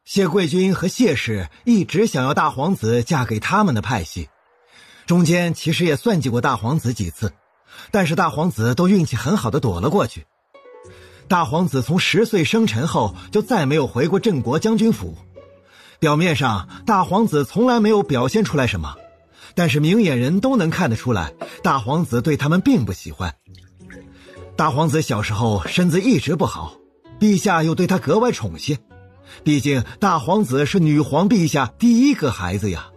谢贵君和谢氏一直想要大皇子嫁给他们的派系，中间其实也算计过大皇子几次，但是大皇子都运气很好的躲了过去。大皇子从10岁生辰后就再没有回过镇国将军府，表面上大皇子从来没有表现出来什么，但是明眼人都能看得出来，大皇子对他们并不喜欢。大皇子小时候身子一直不好，陛下又对他格外宠些，毕竟大皇子是女皇陛下第一个孩子呀。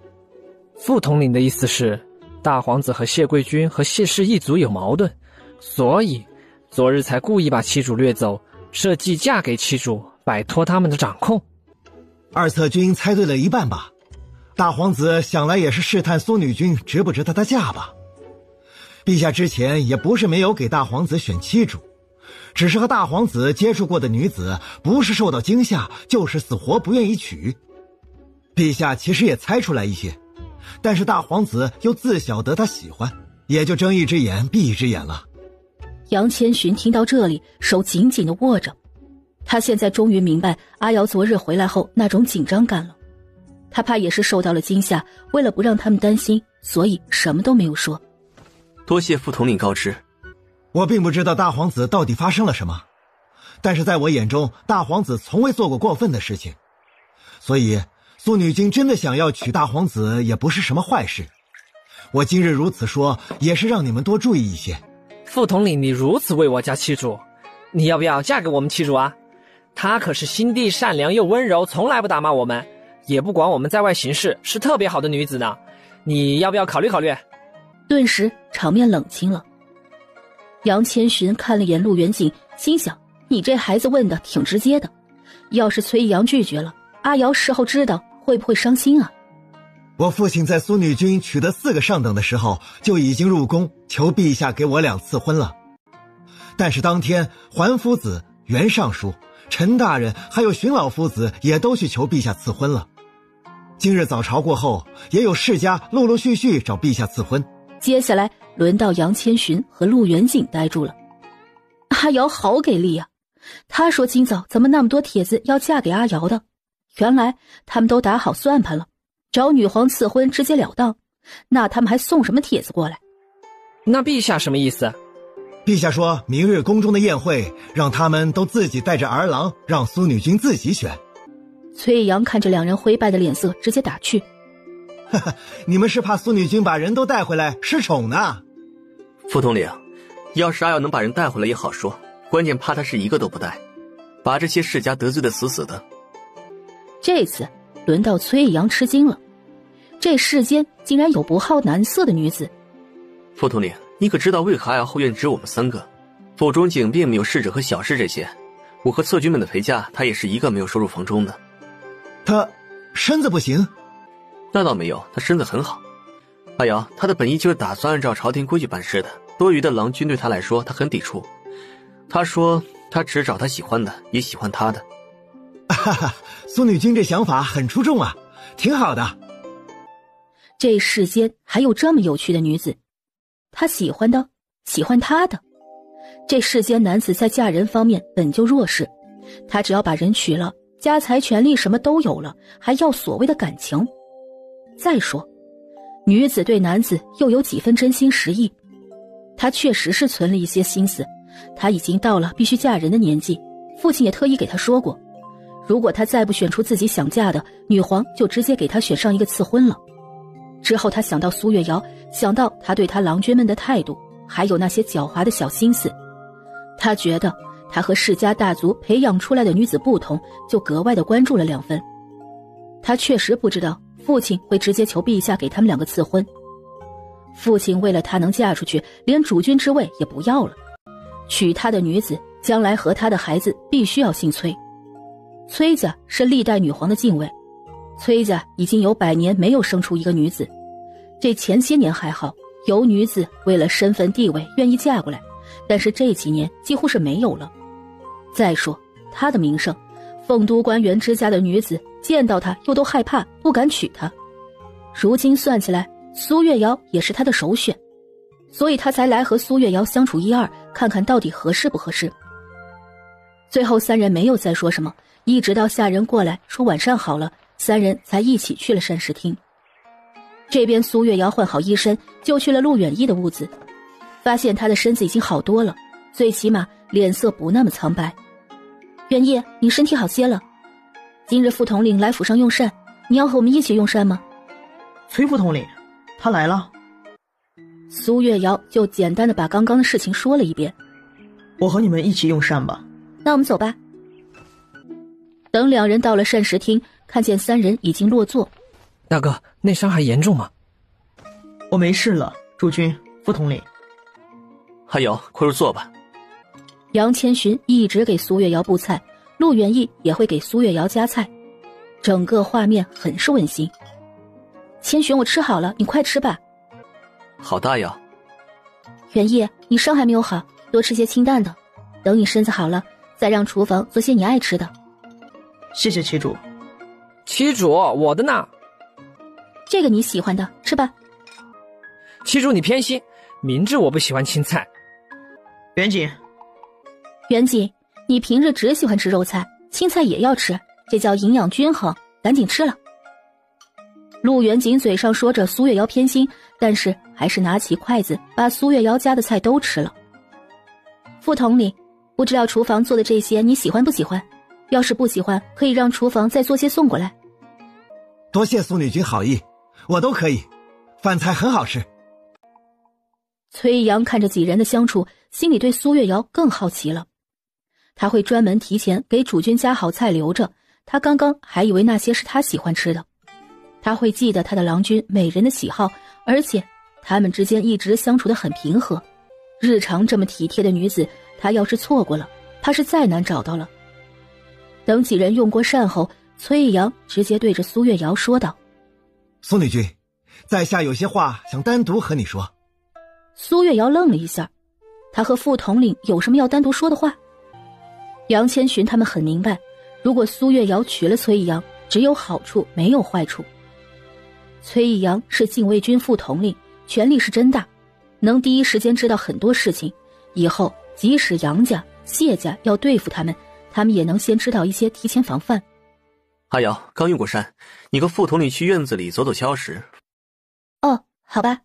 副统领的意思是，大皇子和谢贵君和谢氏一族有矛盾，所以昨日才故意把妻主掠走，设计嫁给妻主，摆脱他们的掌控。二策君猜对了一半吧，大皇子想来也是试探苏女君值不值得她嫁吧。陛下之前也不是没有给大皇子选妻主，只是和大皇子接触过的女子不是受到惊吓，就是死活不愿意娶。陛下其实也猜出来一些，但是大皇子又自晓得他喜欢，也就睁一只眼闭一只眼了。杨千寻听到这里，手紧紧地握着。他现在终于明白阿瑶昨日回来后那种紧张感了。他怕也是受到了惊吓，为了不让他们担心，所以什么都没有说。多谢副统领告知。我并不知道大皇子到底发生了什么，但是在我眼中，大皇子从未做过过分的事情，所以苏女君真的想要娶大皇子也不是什么坏事。我今日如此说，也是让你们多注意一些。副统领，你如此为我家妻主，你要不要嫁给我们妻主啊？她可是心地善良又温柔，从来不打骂我们，也不管我们在外行事，是特别好的女子呢。你要不要考虑考虑？顿时场面冷清了。杨千寻看了眼陆元景，心想，你这孩子问的挺直接的，要是崔阳拒绝了，阿瑶事后知道会不会伤心啊？我父亲在苏女君取得4个上等的时候就已经入宫求陛下给我2次婚了，但是当天桓夫子、袁尚书、陈大人还有荀老夫子也都去求陛下赐婚了。今日早朝过后，也有世家陆陆续续找陛下赐婚。接下来轮到杨千寻和陆元景呆住了。阿瑶好给力啊，他说今早怎么那么多帖子要嫁给阿瑶的，原来他们都打好算盘了，找女皇赐婚直截了当，那他们还送什么帖子过来？那陛下什么意思？陛下说明日宫中的宴会让他们都自己带着儿郎，让苏女君自己选。崔阳看着2人灰败的脸色，直接打趣，哈哈，你们是怕苏女君把人都带回来失宠呢？副统领，要是阿瑶能把人带回来也好说，关键怕他是一个都不带，把这些世家得罪得死死的。这次轮到崔阳吃惊了，这世间竟然有不好男色的女子。副统领，你可知道为何阿瑶后院只有我们3个？府中井并没有侍者和小侍这些，我和侧军们的陪嫁，他也是一个没有收入房中的。他身子不行？那倒没有，他身子很好。阿瑶，他的本意就是打算按照朝廷规矩办事的，多余的郎君对他来说他很抵触。他说他只找他喜欢的，也喜欢他的。哈哈，苏女君这想法很出众啊，挺好的。这世间还有这么有趣的女子，他喜欢的，喜欢他的。这世间男子在嫁人方面本就弱势，他只要把人娶了，家财权利什么都有了，还要所谓的感情。再说女子对男子又有几分真心实意，她确实是存了一些心思，她已经到了必须嫁人的年纪，父亲也特意给她说过，如果她再不选出自己想嫁的，女皇就直接给她选上一个赐婚了。之后她想到苏月瑶，想到她对她郎君们的态度，还有那些狡猾的小心思，她觉得她和世家大族培养出来的女子不同，就格外的关注了2分。她确实不知道父亲会直接求陛下给他们2个赐婚，父亲为了她能嫁出去，连主君之位也不要了，娶她的女子将来和她的孩子必须要姓崔。崔家是历代女皇的敬畏，崔家已经有100年没有生出一个女子，这前些年还好，有女子为了身份地位愿意嫁过来，但是这几年几乎是没有了。再说她的名声，凤都官员之家的女子见到她又都害怕，不敢娶她。如今算起来，苏月瑶也是她的首选，所以她才来和苏月瑶相处1、2，看看到底合适不合适。最后3人没有再说什么，一直到下人过来说晚上好了，三人才一起去了膳食厅。这边苏月瑶换好衣衫，就去了陆远一的屋子，发现他的身子已经好多了，最起码脸色不那么苍白。远一，你身体好些了。今日副统领来府上用膳，你要和我们一起用膳吗？崔副统领，他来了。苏月瑶就简单的把刚刚的事情说了一遍。我和你们一起用膳吧。那我们走吧。等两人到了膳食厅，看见三人已经落座。大哥，内伤还严重吗？我没事了，诸君、副统领。阿瑶，快入座吧。杨千寻一直给苏月瑶布菜，陆远义也会给苏月瑶夹菜，整个画面很是温馨。千寻，我吃好了，你快吃吧。好的，阿瑶。远义，你伤还没有好，多吃些清淡的，等你身子好了，再让厨房做些你爱吃的。谢谢旗主。旗主，我的呢？这个你喜欢的，吃吧。旗主你偏心，明知我不喜欢青菜。远景，远景，你平日只喜欢吃肉菜，青菜也要吃，这叫营养均衡，赶紧吃了。陆远景嘴上说着苏月瑶偏心，但是还是拿起筷子把苏月瑶夹的菜都吃了。副统领，不知道厨房做的这些你喜欢不喜欢？要是不喜欢，可以让厨房再做些送过来。多谢苏女君好意，我都可以，饭菜很好吃。崔阳看着几人的相处，心里对苏月瑶更好奇了。他会专门提前给主君夹好菜留着，他刚刚还以为那些是他喜欢吃的。他会记得他的郎君每人的喜好，而且他们之间一直相处得很平和。日常这么体贴的女子，他要是错过了，怕是再难找到了。等几人用过膳后，崔阳直接对着苏月瑶说道：苏女君，在下有些话想单独和你说。苏月瑶愣了一下，他和副统领有什么要单独说的话？杨千寻他们很明白，如果苏月瑶娶了崔阳，只有好处没有坏处。崔阳是禁卫军副统领，权力是真大，能第一时间知道很多事情，以后即使杨家、谢家要对付他们也能先知道一些，提前防范。阿瑶，刚用过膳，你和副统领去院子里走走消食。哦，好吧。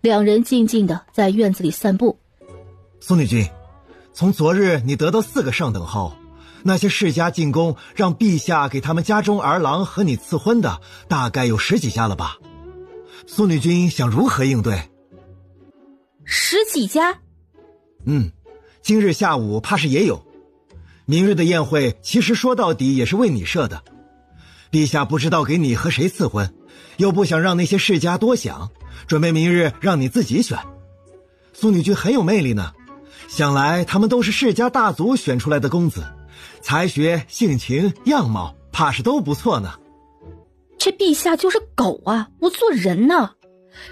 两人静静地在院子里散步。苏女君，从昨日你得到4个上等后，那些世家进宫让陛下给他们家中儿郎和你赐婚的，大概有10几家了吧？苏女君想如何应对？10几家？今日下午怕是也有。明日的宴会其实说到底也是为你设的，陛下不知道给你和谁赐婚，又不想让那些世家多想，准备明日让你自己选。苏女君很有魅力呢，想来他们都是世家大族选出来的公子，才学、性情、样貌怕是都不错呢。这陛下就是狗啊，不做人呢。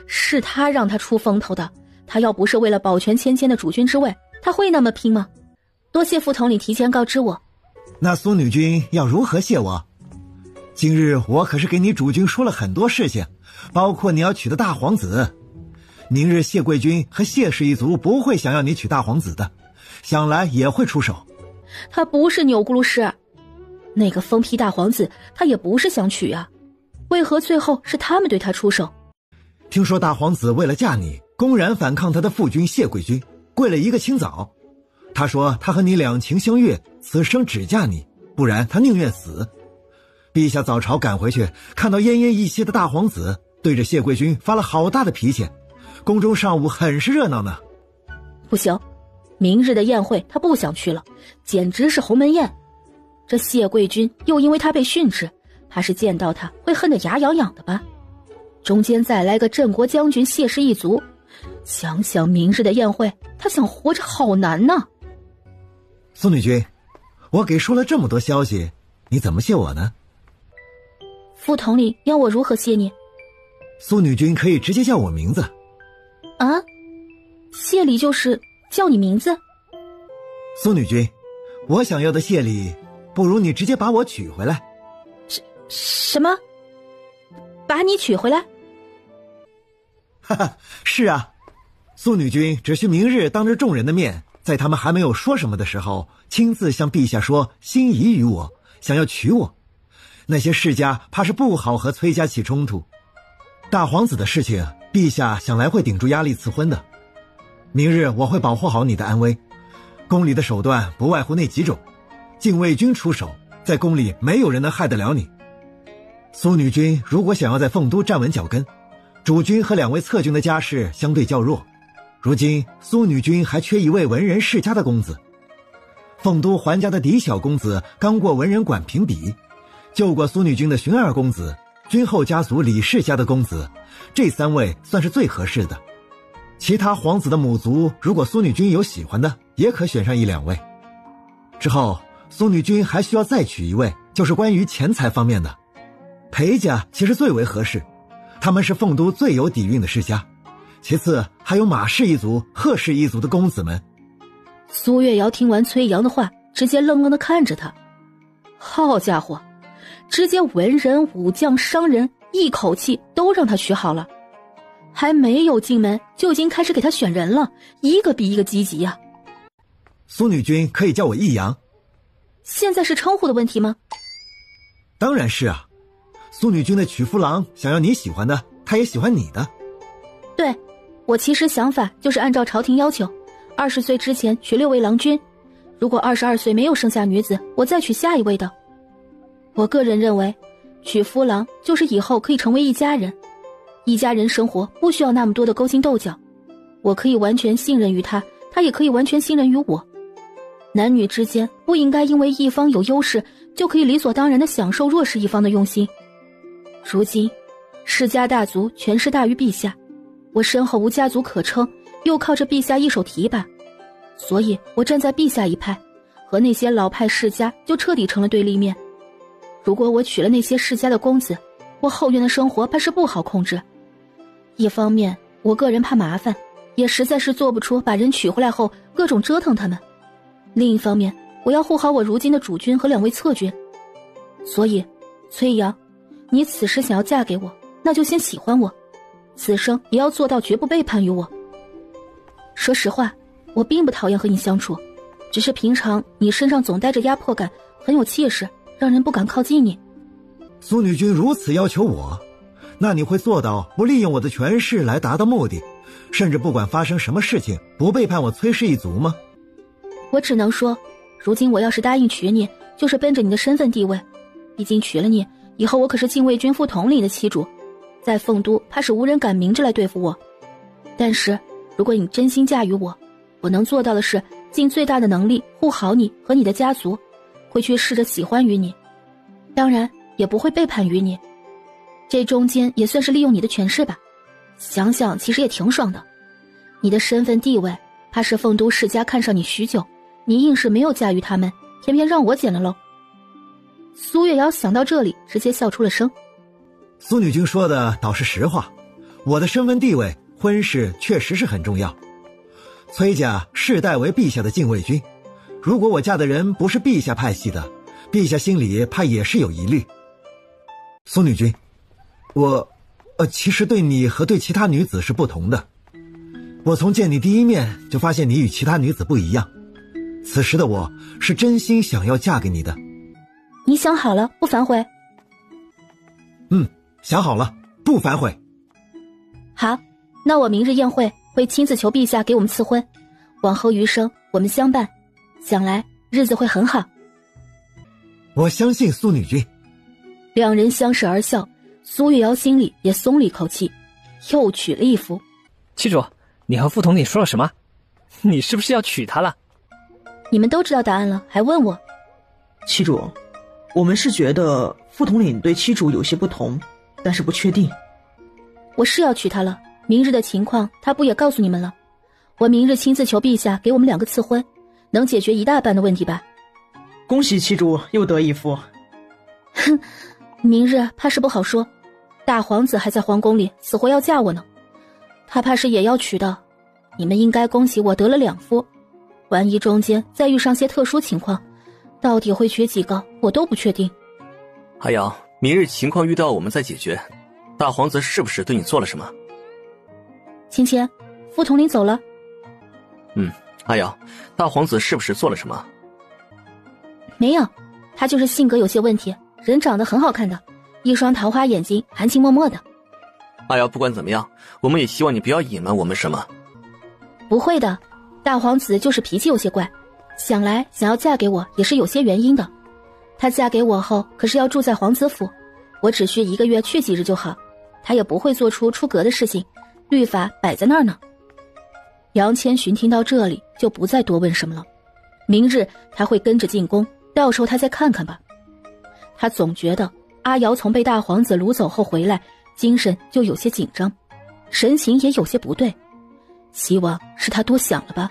是他让他出风头的，他要不是为了保全芊芊的主君之位，他会那么拼吗？多谢副统领提前告知我。那苏女君要如何谢我？今日我可是给你主君说了很多事情，包括你要娶的大皇子。明日谢贵君和谢氏一族不会想要你娶大皇子的，想来也会出手。他不是钮钴禄氏，那个疯批大皇子他也不是想娶啊，为何最后是他们对他出手？听说大皇子为了嫁你，公然反抗他的父君谢贵君，跪了一个清早。他说他和你两情相悦，此生只嫁你，不然他宁愿死。陛下早朝赶回去，看到奄奄一息的大皇子，对着谢贵君发了好大的脾气，宫中上午很是热闹呢。不行，明日的宴会他不想去了，简直是鸿门宴。这谢贵君又因为他被训斥，怕是见到他会恨得牙痒痒的吧。中间再来个镇国将军谢氏一族，想想明日的宴会，他想活着好难呢。苏女君，我给说了这么多消息，你怎么谢我呢？副统领要我如何谢你？苏女君可以直接叫我名字。啊？谢礼就是叫你名字？苏女君，我想要的谢礼，不如你直接把我娶回来。什么？把你娶回来？哈哈，是啊，苏女君只需明日当着众人的面，在他们还没有说什么的时候，亲自向陛下说心仪于我，想要娶我。那些世家怕是不好和崔家起冲突。大皇子的事情，陛下想来会顶住压力赐婚的。明日我会保护好你的安危。宫里的手段不外乎那几种，禁卫军出手，在宫里没有人能害得了你。苏女君如果想要在凤都站稳脚跟，主君和2位侧君的家世相对较弱，如今苏女君还缺一位文人世家的公子。凤都桓家的嫡小公子刚过文人馆评比，救过苏女君的荀二公子，君后家族李氏家的公子，这3位算是最合适的。其他皇子的母族，如果苏女君有喜欢的，也可选上1、2位。之后苏女君还需要再娶一位，就是关于钱财方面的。裴家其实最为合适，他们是凤都最有底蕴的世家，其次还有马氏一族、贺氏一族的公子们。苏月瑶听完崔阳的话，直接愣愣地看着他。好家伙，直接文人、武将、商人一口气都让他娶好了，还没有进门就已经开始给他选人了，一个比一个积极呀。苏女君可以叫我易阳。现在是称呼的问题吗？当然是啊，苏女君的娶夫郎想要你喜欢的，他也喜欢你的。对，我其实想法就是按照朝廷要求，20岁之前娶6位郎君，如果22岁没有生下女子，我再娶下一位的。我个人认为，娶夫郎就是以后可以成为一家人，一家人生活不需要那么多的勾心斗角，我可以完全信任于他，他也可以完全信任于我。男女之间不应该因为一方有优势，就可以理所当然地享受弱势一方的用心。如今世家大族权势大于陛下，我身后无家族可撑，又靠着陛下一手提拔，所以我站在陛下一派，和那些老派世家就彻底成了对立面。如果我娶了那些世家的公子，我后院的生活怕是不好控制。一方面我个人怕麻烦，也实在是做不出把人娶回来后各种折腾他们，另一方面我要护好我如今的主君和2位侧君。所以崔阳，你此时想要嫁给我，那就先喜欢我，此生也要做到绝不背叛于我。说实话，我并不讨厌和你相处，只是平常你身上总带着压迫感，很有气势，让人不敢靠近你。苏女君如此要求我，那你会做到不利用我的权势来达到目的，甚至不管发生什么事情不背叛我崔氏一族吗？我只能说，如今我要是答应娶你，就是奔着你的身份地位，毕竟娶了你以后，我可是禁卫军副统领的妻主，在凤都怕是无人敢明着来对付我。但是如果你真心嫁于我，我能做到的是尽最大的能力护好你和你的家族，会去试着喜欢于你，当然也不会背叛于你。这中间也算是利用你的权势吧，想想其实也挺爽的。你的身份地位怕是凤都世家看上你许久，你硬是没有嫁于他们，偏偏让我捡了喽。苏月瑶想到这里，直接笑出了声。苏女君说的倒是实话，我的身份地位婚事确实是很重要。崔家世代为陛下的禁卫军，如果我嫁的人不是陛下派系的，陛下心里怕也是有疑虑。苏女君，我其实对你和对其他女子是不同的。我从见你第一面就发现你与其他女子不一样，此时的我是真心想要嫁给你的。你想好了不反悔？想好了，不反悔。好，那我明日宴会会亲自求陛下给我们赐婚，往后余生我们相伴，想来日子会很好。我相信苏女君。两人相视而笑，苏月瑶心里也松了一口气，又娶了一夫。七主，你和副统领说了什么？你是不是要娶她了？你们都知道答案了，还问我？七主，我们是觉得副统领对七主有些不同，但是不确定。我是要娶她了，明日的情况他不也告诉你们了？我明日亲自求陛下给我们2个赐婚，能解决一大半的问题吧。恭喜七主又得一夫。哼，明日怕是不好说，大皇子还在皇宫里死活要嫁我呢，他怕是也要娶的。你们应该恭喜我得了2夫，万一中间再遇上些特殊情况，到底会娶几个我都不确定。阿瑶，明日情况遇到我们再解决。大皇子是不是对你做了什么？芊芊，副统领走了。阿瑶，大皇子是不是做了什么？没有，他就是性格有些问题，人长得很好看的，一双桃花眼睛，含情脉脉的。阿瑶，不管怎么样，我们也希望你不要隐瞒我们什么。不会的，大皇子就是脾气有些怪，想来想要嫁给我也是有些原因的。她嫁给我后可是要住在皇子府，我只需1个月去几日就好，她也不会做出出格的事情，律法摆在那儿呢。杨千寻听到这里就不再多问什么了，明日他会跟着进宫，到时候他再看看吧。他总觉得阿瑶从被大皇子掳走后回来，精神就有些紧张，神情也有些不对，希望是他多想了吧。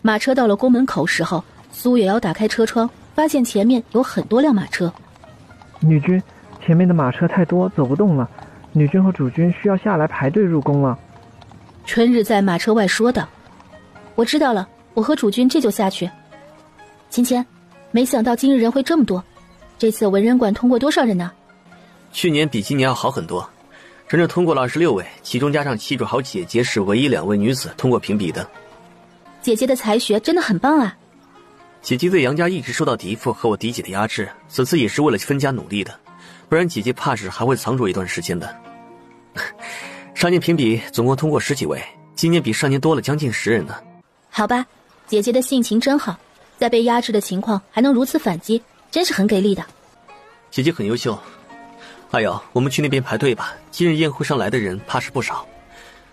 马车到了宫门口时候，苏月瑶打开车窗，发现前面有很多辆马车。女君，前面的马车太多，走不动了，女君和主君需要下来排队入宫了。春日在马车外说道。我知道了，我和主君这就下去。芊芊，没想到今日人会这么多，这次文人馆通过多少人呢？去年比今年要好很多，整整通过了26位，其中加上七主好姐姐是唯一2位女子通过评比的。姐姐的才学真的很棒啊。姐姐对杨家一直受到嫡父和我嫡姐的压制，此次也是为了分家努力的，不然姐姐怕是还会藏住一段时间的。上年评比总共通过10几位，今年比上年多了将近10人呢。好吧，姐姐的性情真好，在被压制的情况还能如此反击，真是很给力的。姐姐很优秀。阿瑶，我们去那边排队吧，今日宴会上来的人怕是不少，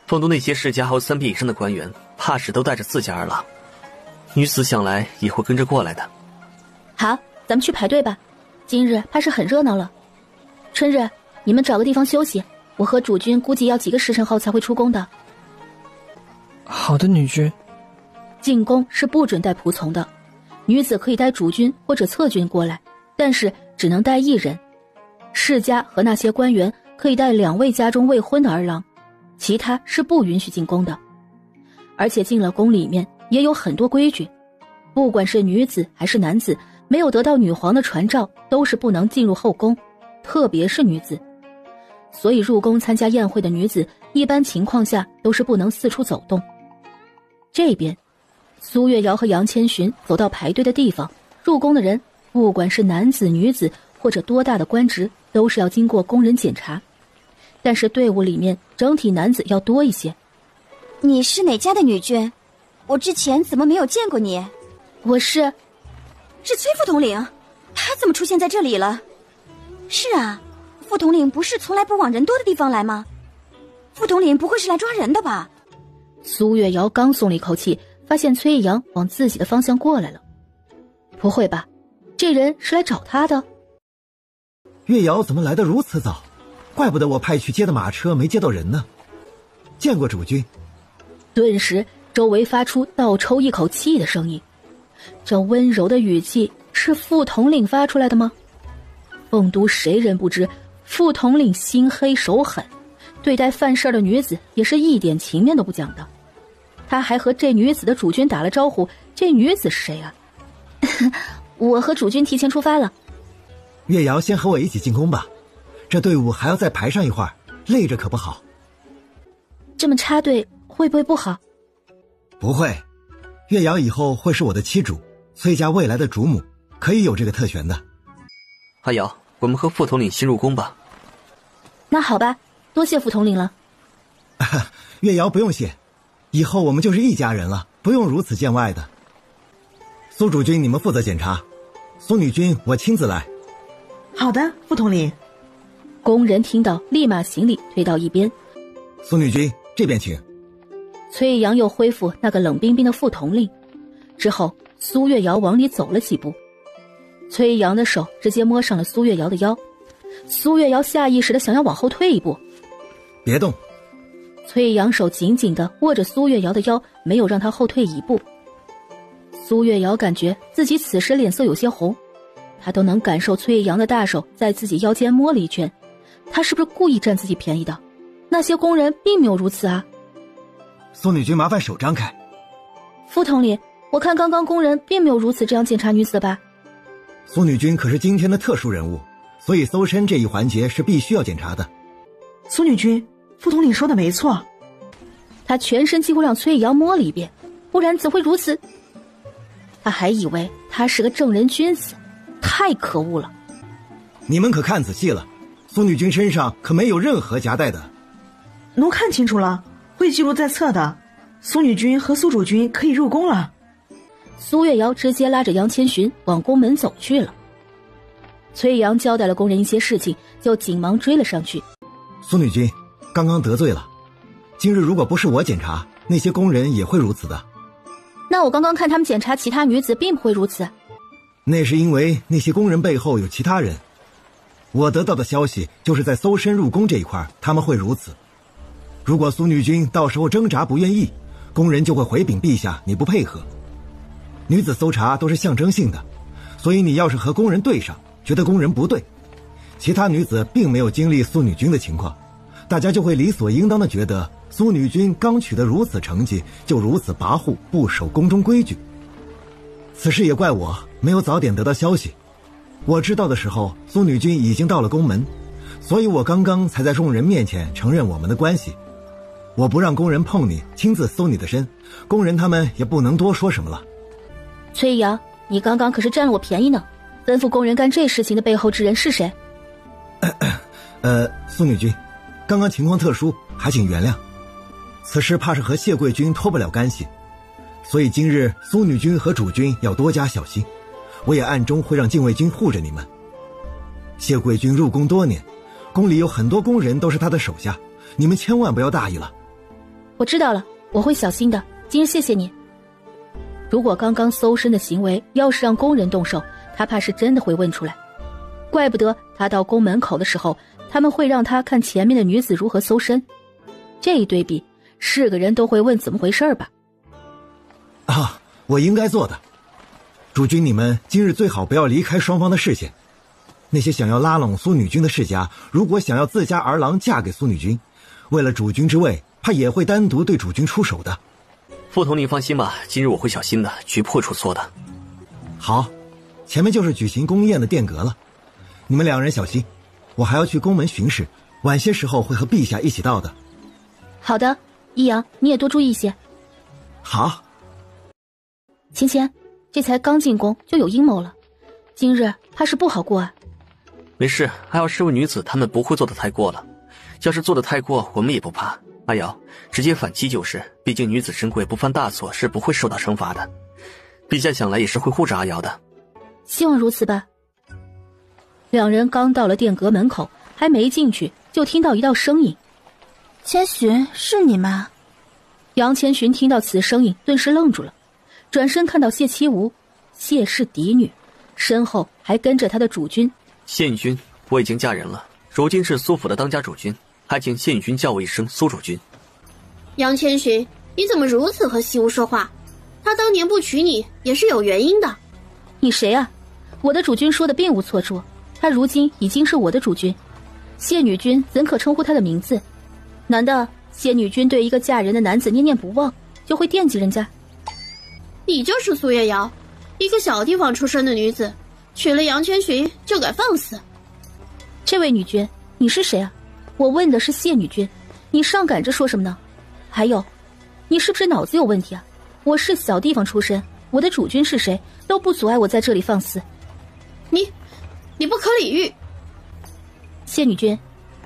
凤都那些世家还有3品以上的官员，怕是都带着自家儿郎，女子想来也会跟着过来的。好，咱们去排队吧，今日怕是很热闹了。春日，你们找个地方休息，我和主君估计要几个时辰后才会出宫的。好的，女君。进宫是不准带仆从的，女子可以带主君或者侧君过来，但是只能带1人。世家和那些官员可以带2位家中未婚的儿郎，其他是不允许进宫的。而且进了宫里面也有很多规矩，不管是女子还是男子，没有得到女皇的传召都是不能进入后宫，特别是女子。所以入宫参加宴会的女子一般情况下都是不能四处走动。这边苏月瑶和杨千寻走到排队的地方，入宫的人不管是男子女子或者多大的官职，都是要经过宫人检查，但是队伍里面整体男子要多一些。你是哪家的女君？我之前怎么没有见过你？我是崔副统领，他怎么出现在这里了？是啊，副统领不是从来不往人多的地方来吗？副统领不会是来抓人的吧？苏月瑶刚松了一口气，发现崔阳往自己的方向过来了。不会吧，这人是来找他的？月瑶怎么来得如此早？怪不得我派去接的马车没接到人呢。见过主君。顿时周围发出倒抽一口气的声音，这温柔的语气是副统领发出来的吗？凤都谁人不知副统领心黑手狠，对待犯事的女子也是一点情面都不讲的。他还和这女子的主君打了招呼，这女子是谁啊？我和主君提前出发了。月瑶先和我一起进宫吧，这队伍还要再排上一会儿，累着可不好。这么插队会不会不好？不会，月瑶以后会是我的妻主，崔家未来的主母，可以有这个特权的。阿瑶，我们和副统领先入宫吧。那好吧，多谢副统领了。月瑶不用谢，以后我们就是一家人了，不用如此见外的。苏主君你们负责检查，苏女君我亲自来。好的，副统领。宫人听到立马行礼推到一边。苏女君这边请。崔阳又恢复那个冷冰冰的副统领，之后苏月瑶往里走了几步，崔阳的手直接摸上了苏月瑶的腰，苏月瑶下意识的想要往后退一步。别动。崔阳手紧紧地握着苏月瑶的腰，没有让她后退一步。苏月瑶感觉自己此时脸色有些红，她都能感受崔阳的大手在自己腰间摸了一圈，他是不是故意占自己便宜的？那些工人并没有如此啊。苏女君麻烦手张开。副统领，我看刚刚工人并没有如此这样检查女子吧？苏女君可是今天的特殊人物，所以搜身这一环节是必须要检查的。苏女君，副统领说的没错。他全身几乎让崔阳摸了一遍，不然怎会如此？他还以为他是个正人君子，太可恶了。你们可看仔细了，苏女君身上可没有任何夹带的。奴看清楚了，会记录在册的。苏女君和苏主君可以入宫了。苏月瑶直接拉着杨千寻往宫门走去了。崔阳交代了工人一些事情，就紧忙追了上去。苏女君，刚刚得罪了。今日如果不是我检查，那些工人也会如此的。那我刚刚看他们检查其他女子并不会如此。那是因为那些工人背后有其他人。我得到的消息就是在搜身入宫这一块他们会如此。如果苏女君到时候挣扎不愿意，工人就会回禀陛下你不配合。女子搜查都是象征性的，所以你要是和工人对上，觉得工人不对，其他女子并没有经历苏女君的情况，大家就会理所应当的觉得苏女君刚取得如此成绩，就如此跋扈不守宫中规矩。此事也怪我没有早点得到消息，我知道的时候苏女君已经到了宫门，所以我刚刚才在众人面前承认我们的关系。我不让工人碰你，亲自搜你的身，工人他们也不能多说什么了。崔阳，你刚刚可是占了我便宜呢，吩咐工人干这事情的背后之人是谁？苏女君，刚刚情况特殊，还请原谅。此事怕是和谢贵君脱不了干系，所以今日苏女君和主君要多加小心，我也暗中会让禁卫军护着你们。谢贵君入宫多年，宫里有很多工人都是他的手下，你们千万不要大意了。我知道了，我会小心的，今日谢谢你。如果刚刚搜身的行为要是让工人动手，他怕是真的会问出来。怪不得他到宫门口的时候，他们会让他看前面的女子如何搜身。这一对比，是个人都会问怎么回事吧。啊，我应该做的。主君你们今日最好不要离开双方的视线。那些想要拉拢苏女君的世家，如果想要自家儿郎嫁给苏女君，为了主君之位，怕也会单独对主君出手的。副统领放心吧，今日我会小心的，绝不会出错的。好，前面就是举行宫宴的殿阁了，你们两人小心，我还要去宫门巡视，晚些时候会和陛下一起到的。好的，一阳你也多注意一些。好。芊芊，这才刚进宫就有阴谋了，今日怕是不好过啊。没事，阿瑶是位女子，她们不会做得太过了，要是做得太过，我们也不怕。阿瑶，直接反击就是，毕竟女子身贵，不犯大错是不会受到惩罚的。陛下想来也是会护着阿瑶的。希望如此吧。两人刚到了殿阁门口，还没进去，就听到一道声音：“千寻，是你吗？”杨千寻听到此声音，顿时愣住了，转身看到谢七无，谢氏嫡女，身后还跟着她的主君。谢女君，我已经嫁人了，如今是苏府的当家主君，还请谢女君叫我一声苏主君。杨千寻，你怎么如此和西吴说话？他当年不娶你也是有原因的。你谁啊？我的主君说的并无错处，他如今已经是我的主君，谢女君怎可称呼他的名字？难道谢女君对一个嫁人的男子念念不忘，就会惦记人家？你就是苏月瑶，一个小地方出身的女子，娶了杨千寻就敢放肆。这位女君，你是谁啊？我问的是谢女君，你上赶着说什么呢？还有，你是不是脑子有问题啊？我是小地方出身，我的主君是谁都不阻碍我在这里放肆。你不可理喻。谢女君，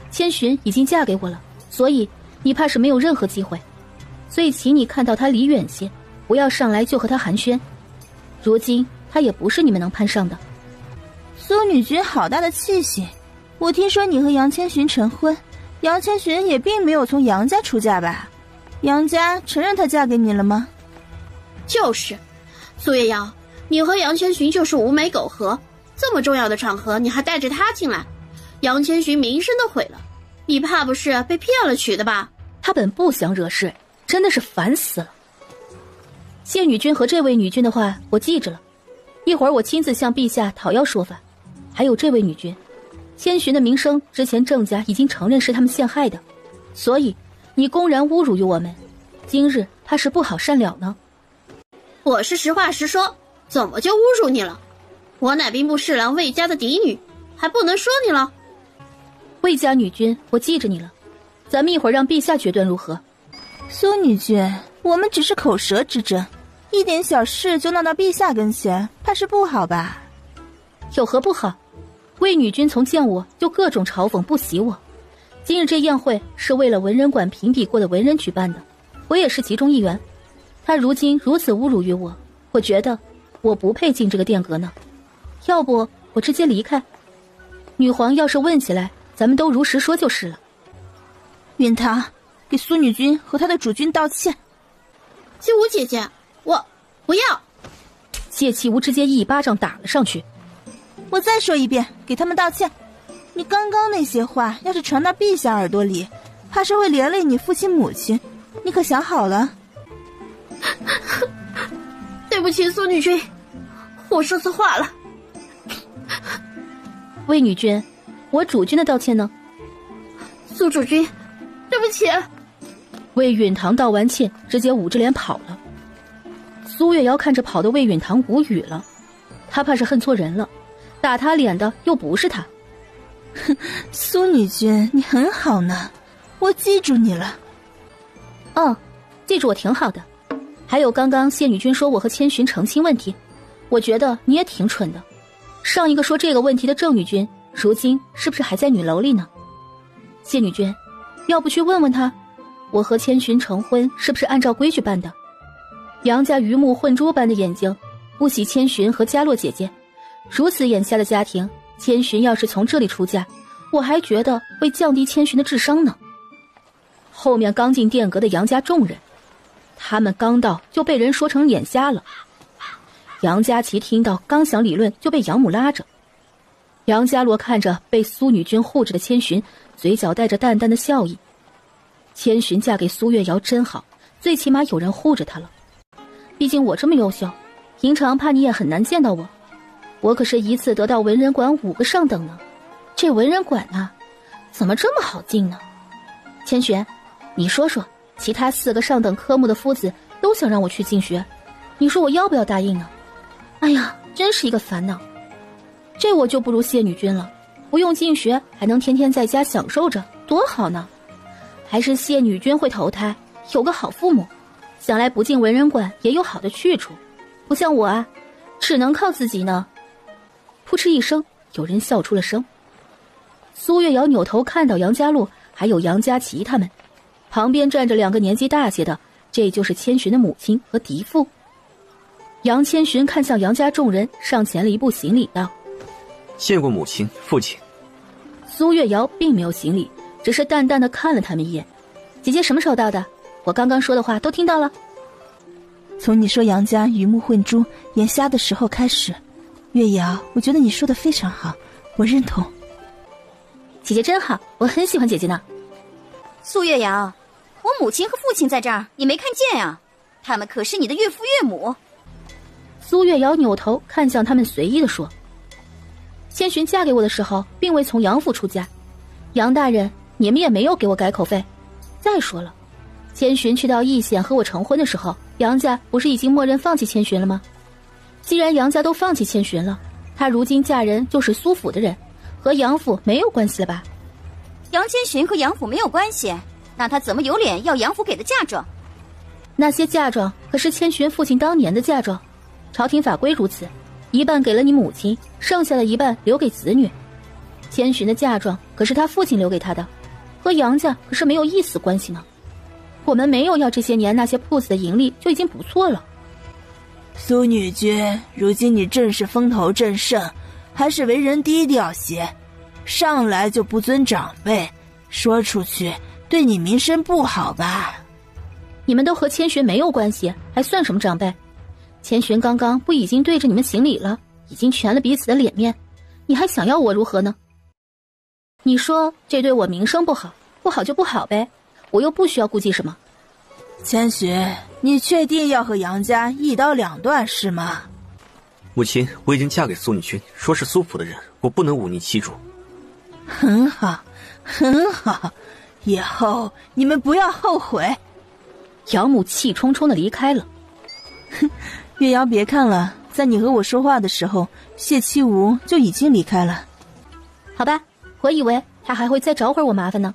千寻已经嫁给我了，所以你怕是没有任何机会，所以请你看到她离远些，不要上来就和她寒暄。如今她也不是你们能攀上的。苏女君好大的气息！我听说你和杨千寻成婚，杨千寻也并没有从杨家出嫁吧？杨家承认她嫁给你了吗？就是，苏月瑶，你和杨千寻就是无媒苟合，这么重要的场合你还带着她进来，杨千寻名声都毁了，你怕不是被骗了娶的吧？她本不想惹事，真的是烦死了。谢女君和这位女君的话我记着了，一会儿我亲自向陛下讨要说法。还有这位女君，千寻的名声之前郑家已经承认是他们陷害的，所以你公然侮辱于我们，今日怕是不好善了呢。我是实话实说，怎么就侮辱你了？我乃兵部侍郎魏家的嫡女，还不能说你了？魏家女君，我记着你了，咱们一会儿让陛下决断如何？苏女君，我们只是口舌之争，一点小事就闹到陛下跟前，怕是不好吧？有何不好？魏女君从见我就各种嘲讽不喜我。今日这宴会是为了文人馆评比过的文人举办的，我也是其中一员。他如今如此侮辱于我，我觉得我不配进这个殿阁呢。要不我直接离开。女皇要是问起来，咱们都如实说就是了。允堂，给苏女君和她的主君道歉。七武姐姐，我不要。谢七无直接一巴掌打了上去。我再说一遍，给他们道歉。你刚刚那些话要是传到陛下耳朵里，怕是会连累你父亲母亲，你可想好了？对不起，苏女君，我说错话了。魏女君，我主君的道歉呢？苏主君，对不起。魏允堂道完歉，直接捂着脸跑了。苏月瑶看着跑的魏允堂无语了，他怕是恨错人了，打他脸的又不是他。苏女君，你很好呢，我记住你了。记住我挺好的。还有刚刚谢女君说我和千寻成亲问题，我觉得你也挺蠢的。上一个说这个问题的郑女君，如今是不是还在女楼里呢？谢女君，要不去问问她，我和千寻成婚是不是按照规矩办的？杨家鱼目混珠般的眼睛，不喜千寻和嘉洛姐姐，如此眼瞎的家庭，千寻要是从这里出嫁，我还觉得会降低千寻的智商呢。后面刚进殿阁的杨家众人，他们刚到就被人说成眼瞎了。杨佳琪听到刚想理论，就被养母拉着。杨家罗看着被苏女君护着的千寻，嘴角带着淡淡的笑意。千寻嫁给苏月瑶真好，最起码有人护着她了。毕竟我这么优秀，平常怕你也很难见到我。我可是一次得到文人馆5个上等呢。这文人馆啊，怎么这么好进呢？千寻，你说说，其他4个上等科目的夫子都想让我去进学，你说我要不要答应呢？哎呀，真是一个烦恼。这我就不如谢女君了，不用进学，还能天天在家享受着，多好呢。还是谢女君会投胎，有个好父母，想来不进文人馆也有好的去处，不像我啊，只能靠自己呢。扑哧一声，有人笑出了声。苏月瑶扭头看到杨家路还有杨佳琪他们，旁边站着2个年纪大些的，这就是千寻的母亲和嫡父。杨千寻看向杨家众人，上前了一步行礼道：见过母亲父亲。苏月瑶并没有行礼，只是淡淡的看了他们一眼。姐姐什么时候到的？我刚刚说的话都听到了。从你说杨家鱼目混珠眼瞎的时候开始，月瑶，我觉得你说的非常好，我认同。姐姐真好，我很喜欢姐姐呢。苏月瑶，我母亲和父亲在这儿，你没看见呀？他们可是你的岳父岳母。苏月瑶扭头看向他们，随意地说：千寻嫁给我的时候并未从杨府出嫁，杨大人你们也没有给我改口费。再说了，千寻去到义县和我成婚的时候，杨家不是已经默认放弃千寻了吗？既然杨家都放弃千寻了，她如今嫁人就是苏府的人，和杨府没有关系了吧？杨千寻和杨府没有关系，那她怎么有脸要杨府给的嫁妆？那些嫁妆可是千寻父亲当年的嫁妆，朝廷法规如此，一半给了你母亲，剩下的一半留给子女。千寻的嫁妆可是他父亲留给他的，和杨家可是没有一丝关系呢。我们没有要这些年那些铺子的盈利就已经不错了。苏女君，如今你正是风头正盛，还是为人低调些，上来就不尊长辈，说出去对你名声不好吧？你们都和千寻没有关系，还算什么长辈？千寻刚刚不已经对着你们行礼了，已经全了彼此的脸面，你还想要我如何呢？你说这对我名声不好，不好就不好呗，我又不需要顾忌什么。千寻，你确定要和杨家一刀两断是吗？母亲，我已经嫁给苏女君，说是苏府的人，我不能忤逆妻主。很好，很好，以后你们不要后悔。养母气冲冲地离开了。月瑶，别看了，在你和我说话的时候，谢七无就已经离开了。好吧，我以为他还会再找会儿我麻烦呢。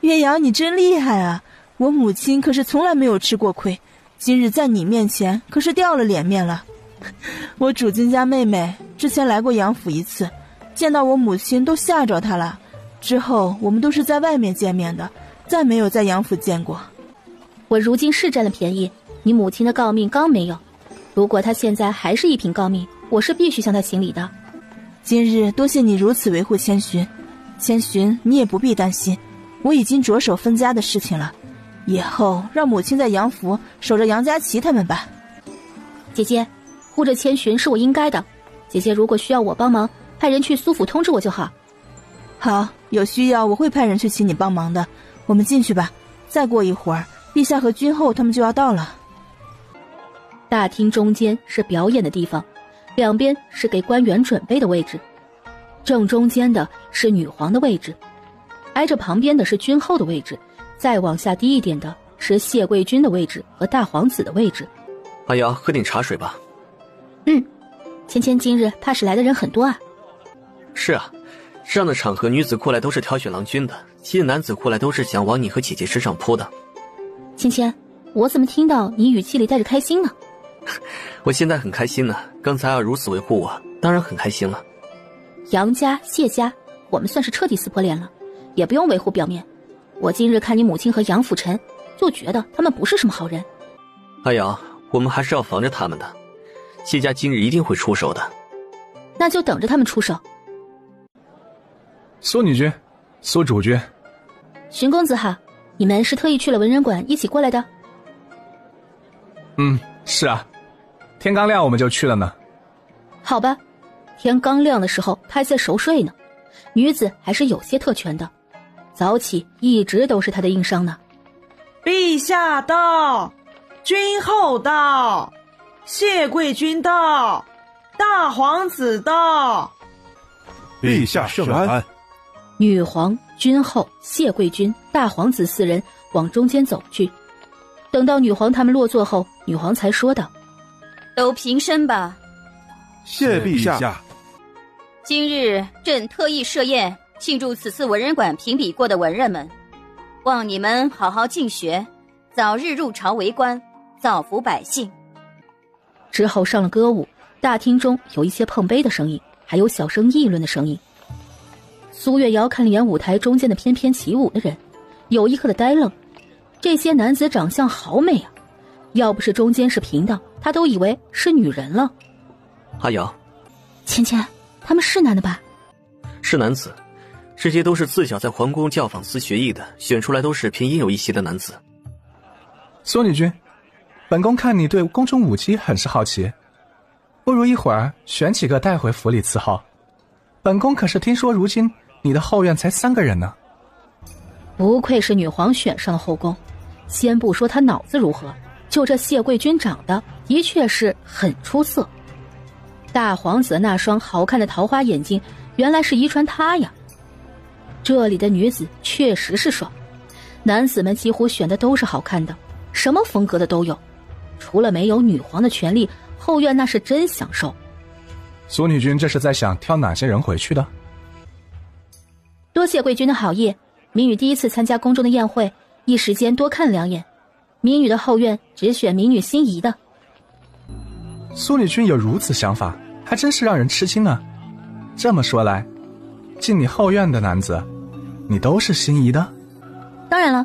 月瑶，你真厉害啊！我母亲可是从来没有吃过亏，今日在你面前可是掉了脸面了。我主君家妹妹之前来过杨府一次，见到我母亲都吓着她了。之后我们都是在外面见面的，再没有在杨府见过。我如今是占了便宜，你母亲的诰命刚没有，如果她现在还是一品诰命，我是必须向她行礼的。今日多谢你如此维护千寻，千寻你也不必担心，我已经着手分家的事情了，以后让母亲在杨府守着杨佳琪他们吧。姐姐，护着千寻是我应该的，姐姐如果需要我帮忙，派人去苏府通知我就好。好，有需要我会派人去请你帮忙的。我们进去吧，再过一会儿陛下和君后他们就要到了。大厅中间是表演的地方，两边是给官员准备的位置，正中间的是女皇的位置，挨着旁边的是君后的位置，再往下低一点的是谢贵君的位置和大皇子的位置。阿瑶，喝点茶水吧。芊芊今日怕是来的人很多啊。是啊，这样的场合女子过来都是挑选郎君的，吸引男子过来都是想往你和姐姐身上扑的。芊芊，我怎么听到你语气里带着开心呢？我现在很开心呢，刚才要如此维护我，当然很开心了。杨家、谢家，我们算是彻底撕破脸了，也不用维护表面。我今日看你母亲和杨辅臣，就觉得他们不是什么好人。阿瑶，我们还是要防着他们的，谢家今日一定会出手的。那就等着他们出手。苏女君，苏主君。荀公子好，你们是特意去了文人馆一起过来的？是啊，天刚亮我们就去了呢。好吧，天刚亮的时候他还在熟睡呢。女子还是有些特权的，早起一直都是她的硬伤呢。陛下到，君后到，谢贵君到，大皇子到。陛下圣安。女皇、君后、谢贵君、大皇子四人往中间走去。等到女皇他们落座后，女皇才说道：都平身吧。谢陛下。今日朕特意设宴庆祝此次文人馆评比过的文人们，望你们好好进学，早日入朝为官，造福百姓。之后上了歌舞，大厅中有一些碰杯的声音，还有小声议论的声音。苏月瑶看了眼舞台中间的翩翩起舞的人，有一刻的呆愣。这些男子长相好美啊，要不是中间是平的，他都以为是女人了。阿瑶，芊芊，他们是男的吧？是男子，这些都是自小在皇宫教坊司学艺的，选出来都是偏阴柔一些的男子。苏女君，本宫看你对宫中舞姬很是好奇，不如一会儿选几个带回府里伺候。本宫可是听说如今你的后院才3个人呢。不愧是女皇选上了后宫，先不说她脑子如何，就这谢贵君长得的确是很出色。大皇子那双好看的桃花眼睛，原来是遗传他呀。这里的女子确实是爽，男子们几乎选的都是好看的，什么风格的都有，除了没有女皇的权利，后院那是真享受。苏女君这是在想挑哪些人回去的？多谢贵君的好意，民女第一次参加宫中的宴会，一时间多看2眼，民女的后院只选民女心仪的。苏女君有如此想法，还真是让人吃惊呢。这么说来，进你后院的男子，你都是心仪的？当然了，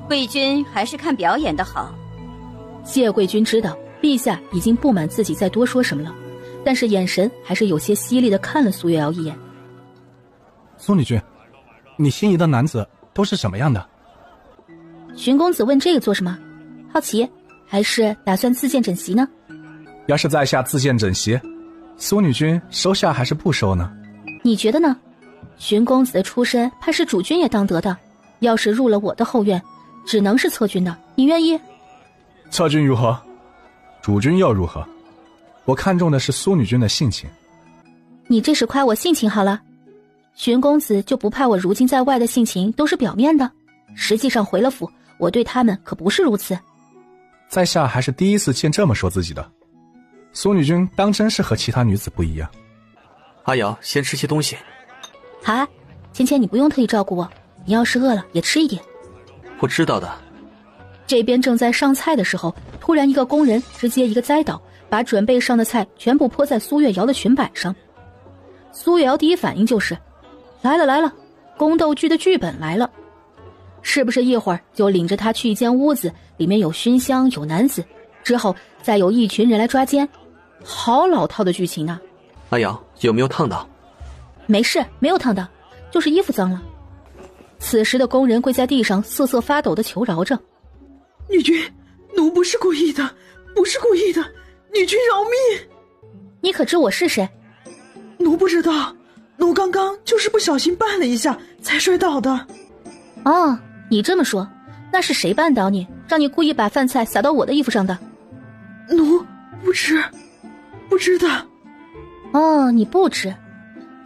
贵君还是看表演的好。谢贵君知道陛下已经不满自己再多说什么了，但是眼神还是有些犀利的看了苏月瑶一眼。苏女君，你心仪的男子都是什么样的？荀公子问这个做什么？好奇，还是打算自荐枕席呢？要是在下自荐枕席，苏女君收下还是不收呢？你觉得呢？荀公子的出身怕是主君也当得的，要是入了我的后院，只能是侧君的，你愿意？侧君如何？主君又如何？我看中的是苏女君的性情。你这是夸我性情好了？荀公子就不怕我如今在外的性情都是表面的？实际上回了府，我对他们可不是如此。在下还是第一次见这么说自己的。苏女君当真是和其他女子不一样。阿瑶，先吃些东西。好啊，芊芊你不用特意照顾我，你要是饿了也吃一点。我知道的。这边正在上菜的时候，突然一个工人直接一个栽倒，把准备上的菜全部泼在苏月瑶的裙摆上。苏月瑶第一反应就是来了，宫斗剧的剧本来了，是不是一会儿就领着他去一间屋子，里面有熏香有男子，之后再有一群人来抓奸？好老套的剧情啊。阿瑶，有没有烫到？没事，没有烫到，就是衣服脏了。此时的工人跪在地上瑟瑟发抖地求饶着：女君，奴不是故意的，不是故意的，女君饶命！你可知我是谁？奴不知道，奴刚刚就是不小心绊了一下才摔倒的。哦，你这么说，那是谁绊倒你，让你故意把饭菜撒到我的衣服上的？奴不知道。哦，你不知。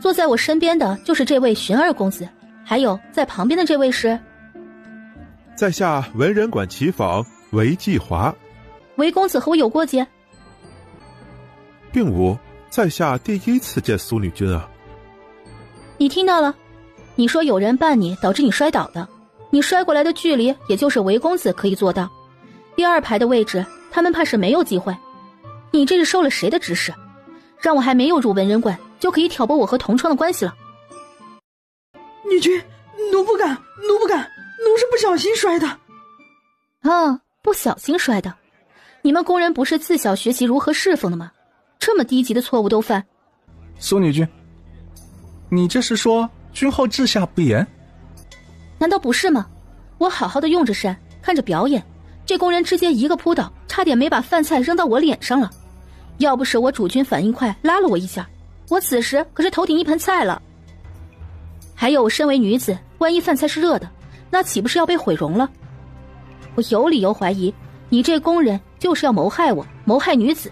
坐在我身边的就是这位寻二公子，还有在旁边的这位是？在下文人馆奇访韦继华。韦公子和我有过节？并无，在下第一次见苏女君啊。你听到了？你说有人绊你，导致你摔倒的，你摔过来的距离也就是韦公子可以做到。第二排的位置，他们怕是没有机会。你这是受了谁的指使？让我还没有入文人馆就可以挑拨我和同窗的关系了？女君，奴不敢，奴是不小心摔的。啊，不小心摔的。你们工人不是自小学习如何侍奉的吗？这么低级的错误都犯。苏女君，你这是说君后治下不严？难道不是吗？我好好的用着膳，看着表演，这工人直接一个扑倒，差点没把饭菜扔到我脸上了。要不是我主君反应快拉了我一下，我此时可是头顶一盆菜了。还有我身为女子，万一饭菜是热的，那岂不是要被毁容了？我有理由怀疑你这工人就是要谋害我，谋害女子。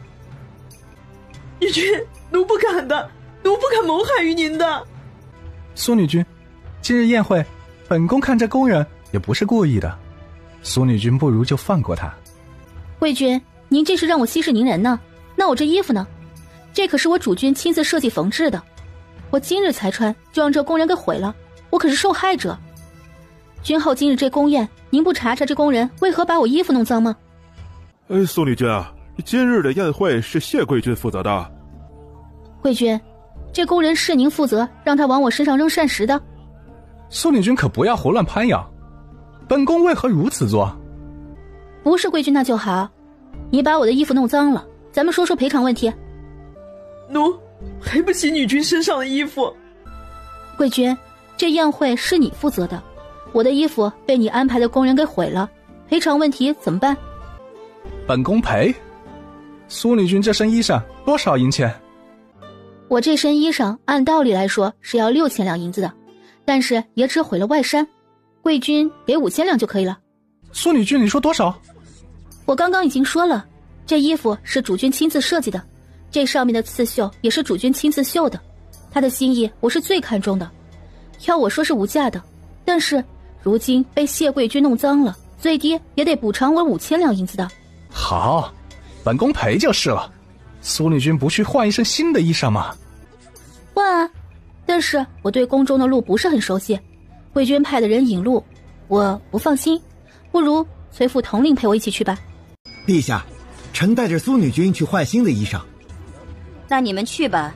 女君，奴不敢的，奴不敢谋害于您的。苏女君，今日宴会，本宫看这工人也不是故意的，苏女君不如就放过他。魏君，您这是让我息事宁人呢？那我这衣服呢？这可是我主君亲自设计缝制的，我今日才穿，就让这工人给毁了，我可是受害者。君后今日这宫宴，您不查查这工人为何把我衣服弄脏吗？苏女君啊，今日的宴会是谢贵君负责的。贵君，这工人是您负责让他往我身上扔膳食的？苏女君可不要胡乱攀咬，本宫为何如此做？不是贵君那就好，你把我的衣服弄脏了，咱们说说赔偿问题。奴赔不起女君身上的衣服。贵君，这宴会是你负责的，我的衣服被你安排的工人给毁了，赔偿问题怎么办？本宫赔。苏女君这身衣裳多少银钱？我这身衣裳按道理来说是要6000两银子的，但是也只毁了外衫，贵君给5000两就可以了。苏女君，你说多少？我刚刚已经说了，这衣服是主君亲自设计的，这上面的刺绣也是主君亲自绣的，他的心意我是最看重的。要我说是无价的，但是如今被谢贵君弄脏了，最低也得补偿我5000两银子的。好，本宫赔就是了。苏女君不去换一身新的衣裳吗？换啊，但是我对宫中的路不是很熟悉，贵君派的人引路，我不放心，不如崔副统领陪我一起去吧。陛下，臣带着苏女君去换新的衣裳。那你们去吧。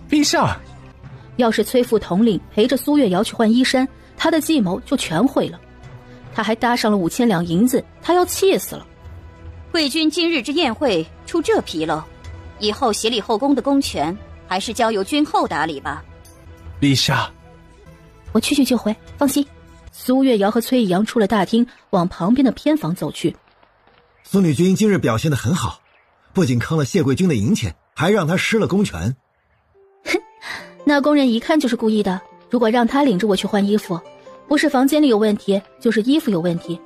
陛下，要是崔副统领陪着苏月瑶去换衣衫，他的计谋就全毁了。他还搭上了5000两银子，他要气死了。贵君今日之宴会出这纰漏，以后协理后宫的公权还是交由君后打理吧。陛下，我去就回，放心。苏月瑶和崔以阳出了大厅，往旁边的偏房走去。苏女君今日表现得很好，不仅坑了谢贵君的银钱，还让他失了公权。哼，那工人一看就是故意的，如果让他领着我去换衣服，不是房间里有问题，就是衣服有问题。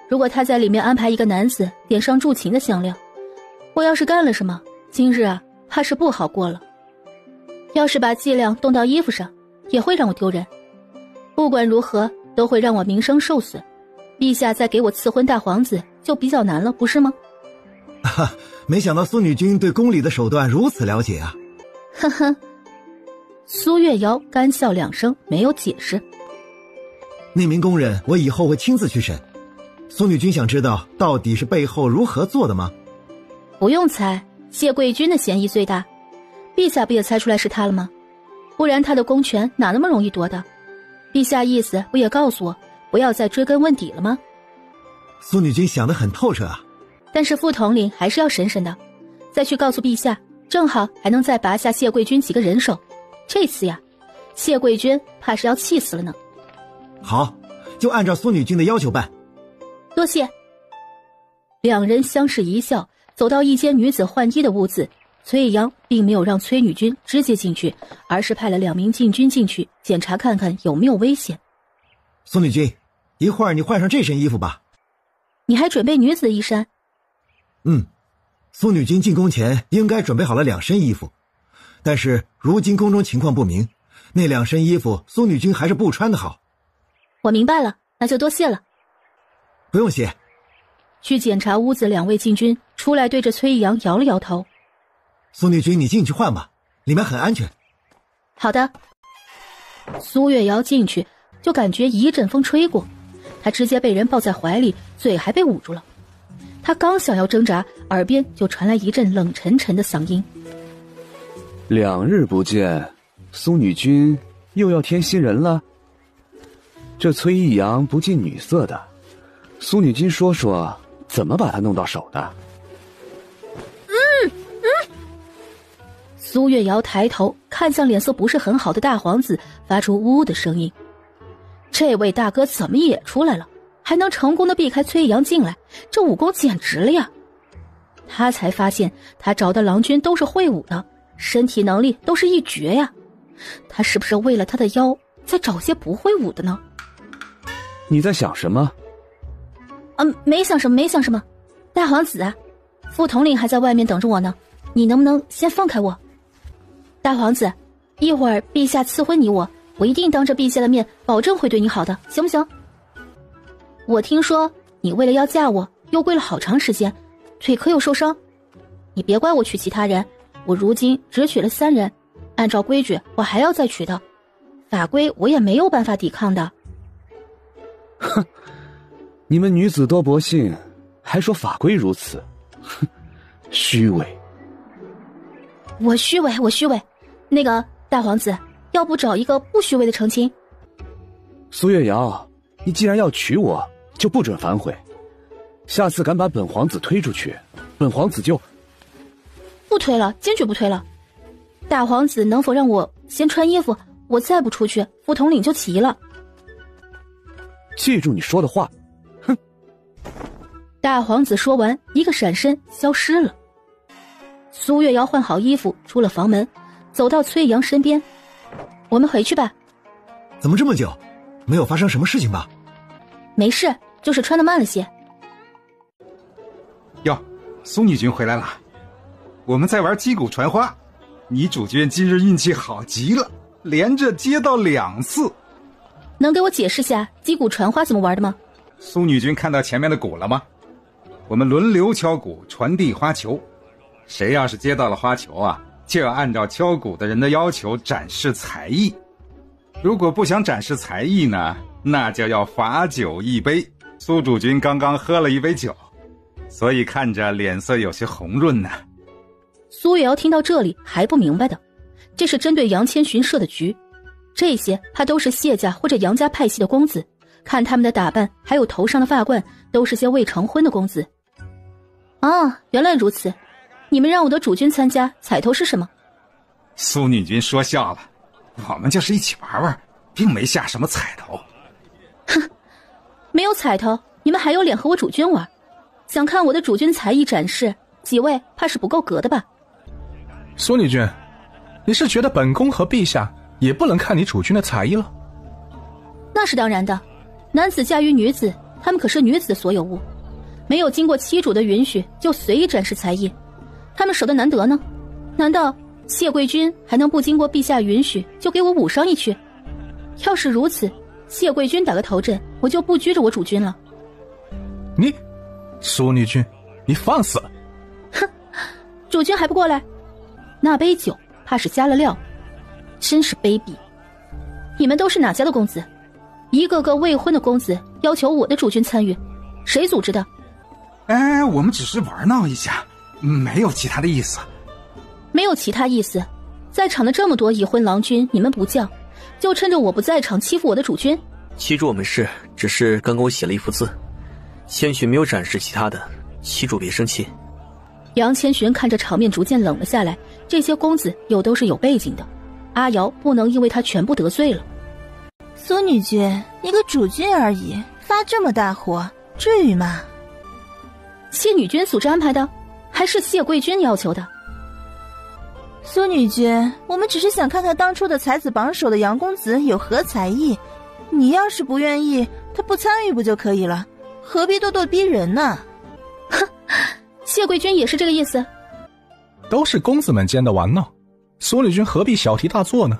如果他在里面安排一个男子点上驻情的香料，我要是干了什么，今日啊怕是不好过了。要是把伎俩动到衣服上，也会让我丢人。不管如何，都会让我名声受损。陛下再给我赐婚大皇子就比较难了，不是吗？没想到苏女君对宫里的手段如此了解啊。呵呵。苏月瑶干笑2声，没有解释。那名工人我以后会亲自去审。苏女君想知道到底是背后如何做的吗？不用猜，谢贵君的嫌疑最大，陛下不也猜出来是他了吗？不然他的公权哪那么容易夺的？陛下意思不也告诉我，不要再追根问底了吗？苏女君想得很透彻啊。但是副统领还是要审审的，再去告诉陛下，正好还能再拔下谢贵君几个人手。这次呀，谢贵君怕是要气死了呢。好，就按照苏女君的要求办。多谢。两人相视一笑，走到一间女子换衣的屋子。崔阳并没有让崔女君直接进去，而是派了2名禁军进去检查看看有没有危险。苏女君，一会儿你换上这身衣服吧。你还准备女子的衣衫？苏女君进宫前应该准备好了2身衣服，但是如今宫中情况不明，那2身衣服苏女君还是不穿的好。我明白了，那就多谢了。不用谢。去检查屋子2位禁军出来，对着崔阳摇了摇头。苏女君，你进去换吧，里面很安全。好的。苏月瑶进去就感觉一阵风吹过，她直接被人抱在怀里，嘴还被捂住了。她刚想要挣扎，耳边就传来一阵冷沉沉的嗓音。2日不见，苏女君又要添新人了？这崔一阳不近女色的，苏女君说说怎么把他弄到手的？苏月瑶抬头看向脸色不是很好的大皇子，发出呜呜的声音。这位大哥怎么也出来了，还能成功的避开崔阳进来，这武功简直了呀！他才发现他找的郎君都是会武的，身体能力都是一绝呀。他是不是为了他的腰再找些不会武的呢？你在想什么？没想什么，没想什么。大皇子啊，副统领还在外面等着我呢，你能不能先放开我？大皇子，一会儿陛下赐婚你我一定当着陛下的面保证会对你好的，行不行？我听说你为了要嫁我又跪了好长时间，腿可有受伤，你别怪我娶其他人，我如今只娶了3人，按照规矩我还要再娶的，法规我也没有办法抵抗的。哼，你们女子多薄幸，还说法规如此，哼，虚伪。我虚伪。那个大皇子，要不找一个不虚伪的成亲？苏月瑶，你既然要娶我，就不准反悔。下次敢把本皇子推出去，本皇子就不推了，坚决不推了。大皇子能否让我先穿衣服？我再不出去，副统领就起疑了。记住你说的话，哼！大皇子说完，一个闪身消失了。苏月瑶换好衣服，出了房门，走到崔阳身边：“我们回去吧。”怎么这么久？没有发生什么事情吧？没事，就是穿得慢了些。哟，苏女君回来了，我们在玩击鼓传花，你主君今日运气好极了，连着接到2次。能给我解释下击鼓传花怎么玩的吗？苏女君看到前面的鼓了吗？我们轮流敲鼓，传递花球。谁要是接到了花球啊，就要按照敲鼓的人的要求展示才艺。如果不想展示才艺呢，那就要罚酒1杯。苏主君刚刚喝了1杯酒，所以看着脸色有些红润呢。苏月瑶听到这里还不明白的，这是针对杨千寻设的局，这些怕都是谢家或者杨家派系的公子，看他们的打扮还有头上的发冠，都是些未成婚的公子。原来如此，你们让我的主君参加，彩头是什么？苏女君说笑了，我们就是一起玩玩，并没下什么彩头。哼，没有彩头，你们还有脸和我主君玩？想看我的主君才艺展示，几位怕是不够格的吧？苏女君，你是觉得本宫和陛下也不能看你主君的才艺了？那是当然的，男子驾驭女子，他们可是女子的所有物，没有经过妻主的允许就随意展示才艺，他们守的难得呢？难道谢贵君还能不经过陛下允许就给我舞上一曲？要是如此，谢贵君打个头阵，我就不拘着我主君了。你，苏女君，你放肆！哼，主君还不过来？那杯酒怕是加了料，真是卑鄙！你们都是哪家的公子？一个个未婚的公子要求我的主君参与，谁组织的？我们只是玩闹一下，没有其他的意思。没有其他意思？在场的这么多已婚郎君，你们不叫，就趁着我不在场欺负我的主君？欺主我们是，只是刚刚我写了一幅字，千寻没有展示其他的，欺主别生气。杨千寻看着场面逐渐冷了下来，这些公子又都是有背景的，阿瑶不能因为他全部得罪了。苏女君，一个主君而已，发这么大火，至于吗？谢女君组织安排的，还是谢贵君要求的？苏女君，我们只是想看看当初的才子榜首的杨公子有何才艺，你要是不愿意，他不参与不就可以了？何必咄咄逼人呢？哼，谢贵君也是这个意思？都是公子们间的玩闹，苏女君何必小题大做呢？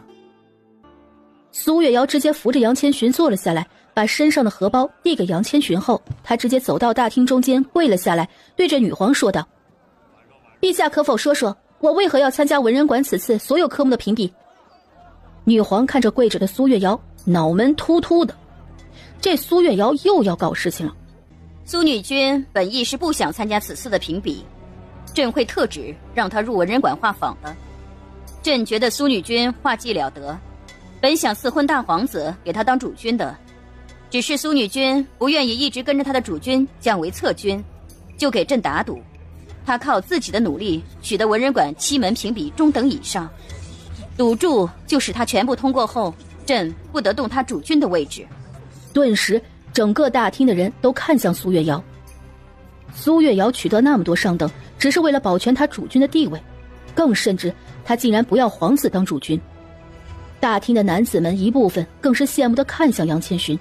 苏月瑶直接扶着杨千寻坐了下来，把身上的荷包递给杨千寻后，他直接走到大厅中间跪了下来，对着女皇说道：陛下可否说说我为何要参加文人馆此次所有科目的评比？女皇看着跪着的苏月瑶，脑门突突的，这苏月瑶又要搞事情了。苏女君本意是不想参加此次的评比，朕会特旨让她入文人馆画舫的。朕觉得苏女君画技了得，本想赐婚大皇子给她当主君的，只是苏女君不愿意一直跟着她的主君降为侧君，就给朕打赌，她靠自己的努力取得文人馆7门评比中等以上，赌注就使她全部通过后，朕不得动她主君的位置。顿时整个大厅的人都看向苏月瑶。苏月瑶取得那么多上等，只是为了保全她主君的地位，更甚至她竟然不要皇子当主君。大厅的男子们一部分更是羡慕地看向杨千寻，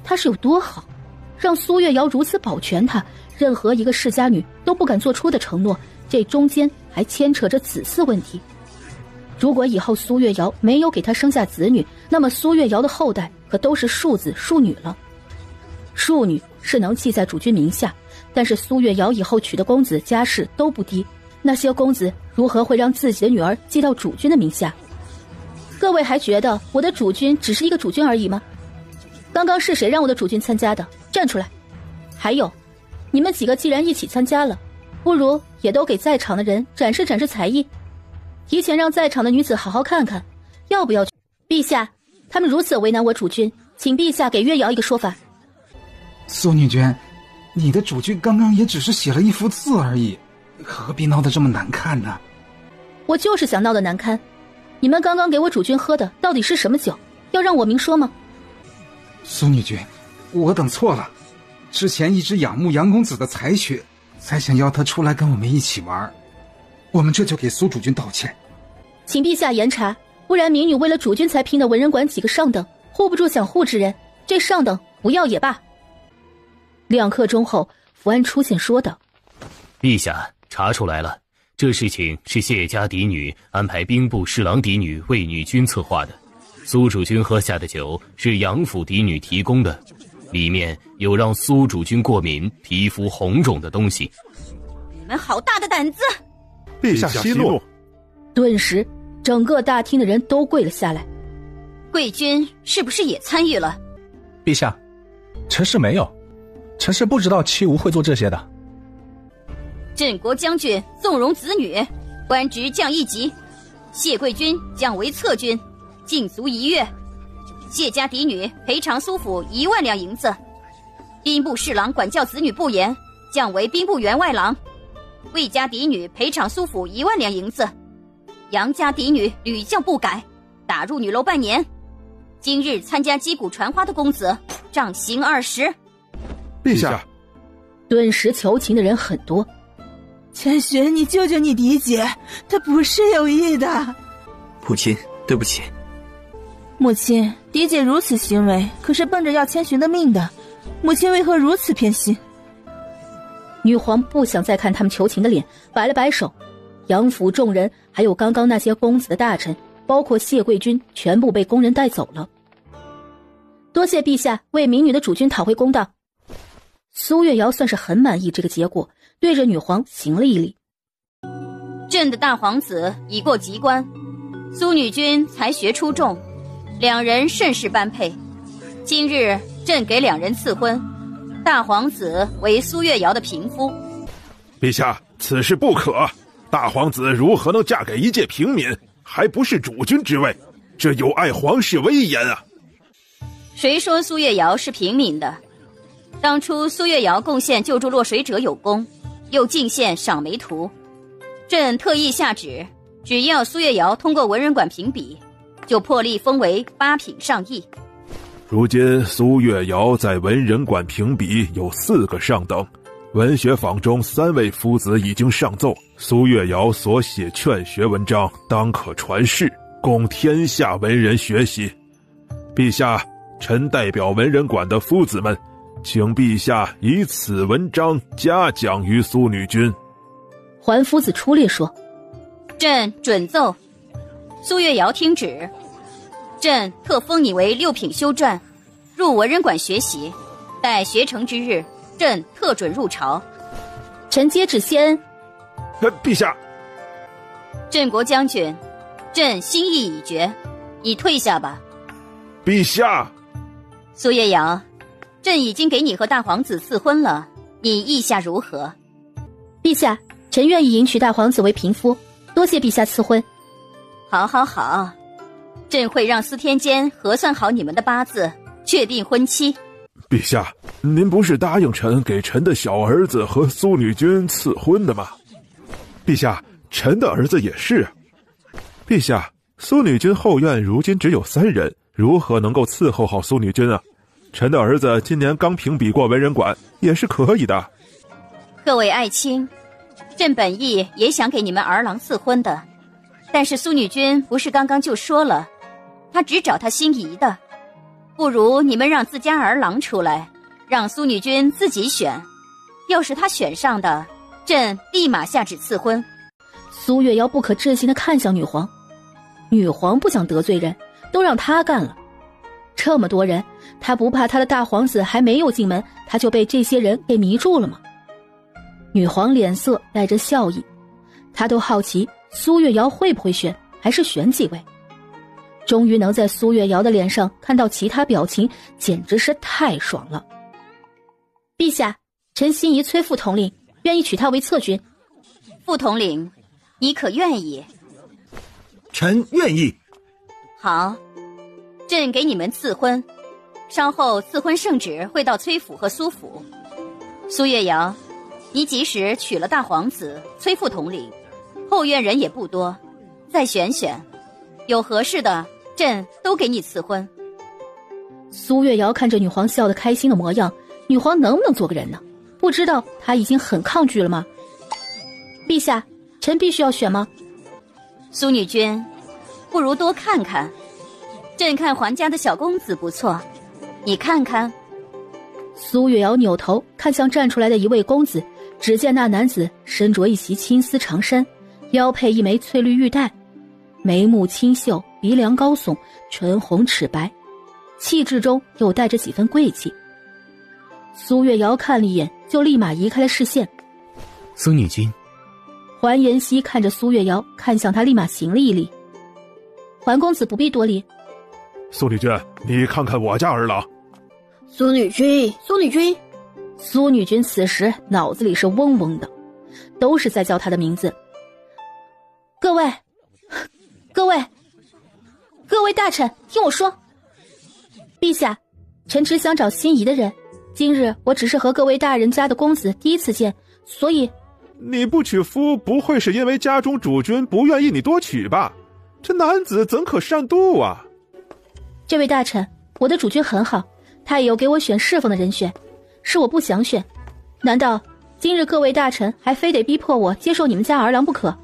他是有多好，让苏月瑶如此保全他，任何一个世家女都不敢做出的承诺，这中间还牵扯着子嗣问题。如果以后苏月瑶没有给他生下子女，那么苏月瑶的后代可都是庶子庶女了。庶女是能记在主君名下，但是苏月瑶以后娶的公子家世都不低，那些公子如何会让自己的女儿记到主君的名下？各位还觉得我的主君只是一个主君而已吗？刚刚是谁让我的主君参加的？站出来！还有，你们几个既然一起参加了，不如也都给在场的人展示展示才艺，提前让在场的女子好好看看，要不要去？陛下，他们如此为难我主君，请陛下给月瑶一个说法。苏女君，你的主君刚刚也只是写了一幅字而已，何必闹得这么难看呢？我就是想闹得难堪。你们刚刚给我主君喝的到底是什么酒？要让我明说吗？苏女君，我等错了，之前一直仰慕杨公子的才学，才想邀他出来跟我们一起玩，我们这就给苏主君道歉。请陛下严查，不然民女为了主君才拼的文人馆几个上等，护不住想护之人，这上等不要也罢。2刻钟后，福安出现说道：陛下，查出来了，这事情是谢家嫡女安排兵部侍郎嫡女为女君策划的，苏主君喝下的酒是杨府嫡女提供的，里面有让苏主君过敏、皮肤红肿的东西。你们好大的胆子！陛下息怒！顿时，整个大厅的人都跪了下来。贵君是不是也参与了？陛下，臣是没有，臣是不知道戚无会做这些的。镇国将军纵容子女，官职降1级，谢贵君降为侧君，禁足1月。谢家嫡女赔偿苏府1万两银子，兵部侍郎管教子女不严，降为兵部员外郎。魏家嫡女赔偿苏府1万两银子，杨家嫡女屡降不改，打入女楼半年。今日参加击鼓传花的公子，杖刑20。陛下，顿时求情的人很多。千寻，你救救你嫡姐，她不是有意的。母亲，对不起。母亲，嫡姐如此行为，可是奔着要千寻的命的，母亲为何如此偏心？女皇不想再看他们求情的脸，摆了摆手。杨府众人还有刚刚那些公子的大臣，包括谢贵君，全部被宫人带走了。多谢陛下为民女的主君讨回公道。苏月瑶算是很满意这个结果，对着女皇行了一礼。朕的大皇子已过籍官，苏女君才学出众，2人甚是般配。今日朕给2人赐婚，大皇子为苏月瑶的平夫。陛下此事不可。大皇子如何能嫁给一介平民，还不是主君之位？这有碍皇室威严啊！谁说苏月瑶是平民的？当初苏月瑶贡献救助落水者有功，又进献赏梅图，朕特意下旨，只要苏月瑶通过文人馆评比，就破例封为8品上邑。如今苏月瑶在文人馆评比有4个上等，文学坊中3位夫子已经上奏，苏月瑶所写劝学文章当可传世，供天下文人学习。陛下，臣代表文人馆的夫子们，请陛下以此文章嘉奖于苏女君。桓夫子出列说：朕准奏。苏月瑶听旨，朕特封你为6品修撰，入文人馆学习，待学成之日，朕特准入朝。臣接旨谢恩。陛下，镇国将军，朕心意已决，你退下吧。陛下，苏月瑶，朕已经给你和大皇子赐婚了，你意下如何？陛下，臣愿意迎娶大皇子为平夫，多谢陛下赐婚。好好好，朕会让司天监核算好你们的八字，确定婚期。陛下，您不是答应臣给臣的小儿子和苏女君赐婚的吗？陛下，臣的儿子也是。陛下，苏女君后院如今只有3人，如何能够伺候好苏女君啊？臣的儿子今年刚评比过文人馆，也是可以的。各位爱卿，朕本意也想给你们儿郎赐婚的，但是苏女君不是刚刚就说了，她只找她心仪的，不如你们让自家儿郎出来，让苏女君自己选。要是她选上的，朕立马下旨赐婚。苏月瑶不可置信地看向女皇，女皇不想得罪人，都让她干了。这么多人，她不怕她的大皇子还没有进门，她就被这些人给迷住了吗？女皇脸色带着笑意，她都好奇苏月瑶会不会选，还是选几位。终于能在苏月瑶的脸上看到其他表情，简直是太爽了。陛下，臣心仪崔副统领，愿意娶她为侧君。副统领，你可愿意？臣愿意。好，朕给你们赐婚，稍后赐婚圣旨会到崔府和苏府。苏月瑶，你即使娶了大皇子崔副统领，后院人也不多，再选选，有合适的，朕都给你赐婚。苏月瑶看着女皇笑得开心的模样，女皇能不能做个人呢？不知道她已经很抗拒了吗？陛下，臣必须要选吗？苏女君，不如多看看。朕看皇家的小公子不错，你看看。苏月瑶扭头看向站出来的一位公子，只见那男子身着一袭青丝长衫，腰配一枚翠绿玉带，眉目清秀，鼻梁高耸，唇红齿白，气质中又带着几分贵气。苏月瑶看了一眼，就立马移开了视线。苏女君。桓妍希看着苏月瑶，看向他立马行了一礼。桓公子不必多礼。苏女君，你看看我家儿郎。苏女君，苏女君。苏女君此时脑子里是嗡嗡的，都是在叫她的名字。各位大臣，听我说。陛下，臣只想找心仪的人，今日我只是和各位大人家的公子第一次见，所以。你不娶夫，不会是因为家中主君不愿意你多娶吧？这男子怎可善妒啊？这位大臣，我的主君很好，他也有给我选侍奉的人选，是我不想选。难道今日各位大臣还非得逼迫我接受你们家儿郎不可？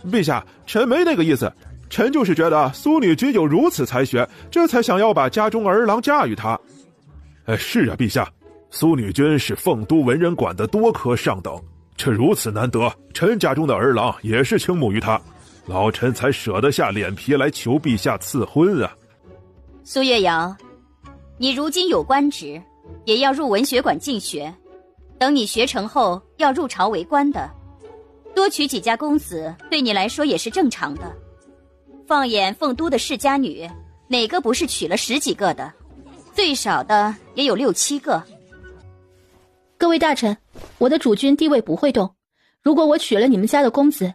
陛下，臣没那个意思，臣就是觉得苏女君有如此才学，这才想要把家中儿郎嫁与她。是啊，陛下，苏女君是凤都文人馆的多科上等，这如此难得，臣家中的儿郎也是倾慕于他，老臣才舍得下脸皮来求陛下赐婚啊。苏月瑶，你如今有官职，也要入文学馆进学，等你学成后要入朝为官的，多娶几家公子对你来说也是正常的。放眼凤都的世家女，哪个不是娶了10几个的，最少的也有6、7个。各位大臣，我的主君地位不会动，如果我娶了你们家的公子，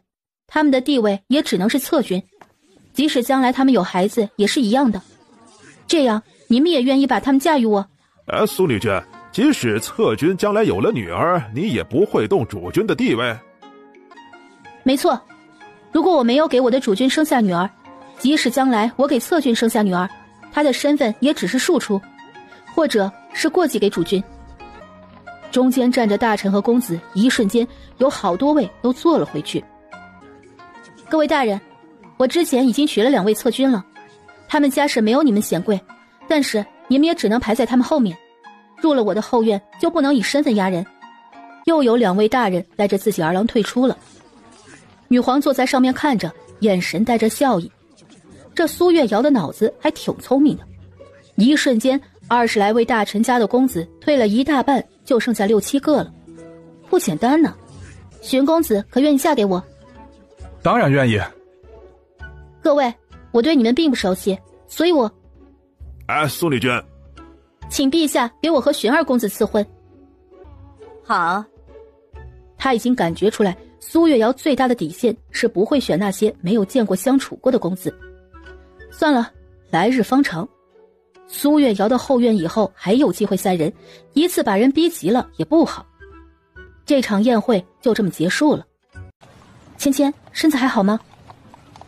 他们的地位也只能是侧君，即使将来他们有孩子也是一样的。这样你们也愿意把他们嫁与我？苏女君，即使侧君将来有了女儿，你也不会动主君的地位？没错，如果我没有给我的主君生下女儿，即使将来我给侧君生下女儿，她的身份也只是庶出，或者是过继给主君。中间站着大臣和公子，一瞬间有好多位都坐了回去。各位大人，我之前已经娶了2位侧君了，他们家世没有你们显贵，但是你们也只能排在他们后面，入了我的后院就不能以身份压人。又有2位大人带着自己儿郎退出了。女皇坐在上面看着，眼神带着笑意。这苏月瑶的脑子还挺聪明的，一瞬间20来位大臣家的公子退了一大半，就剩下6、7个了，不简单呢。荀公子可愿意嫁给我？当然愿意。各位，我对你们并不熟悉，所以我……苏女君，请陛下给我和荀二公子赐婚。好。他已经感觉出来，苏月瑶最大的底线是不会选那些没有见过相处过的公子。算了，来日方长。苏月瑶的后院以后还有机会塞人，一次把人逼急了也不好。这场宴会就这么结束了。芊芊，身子还好吗？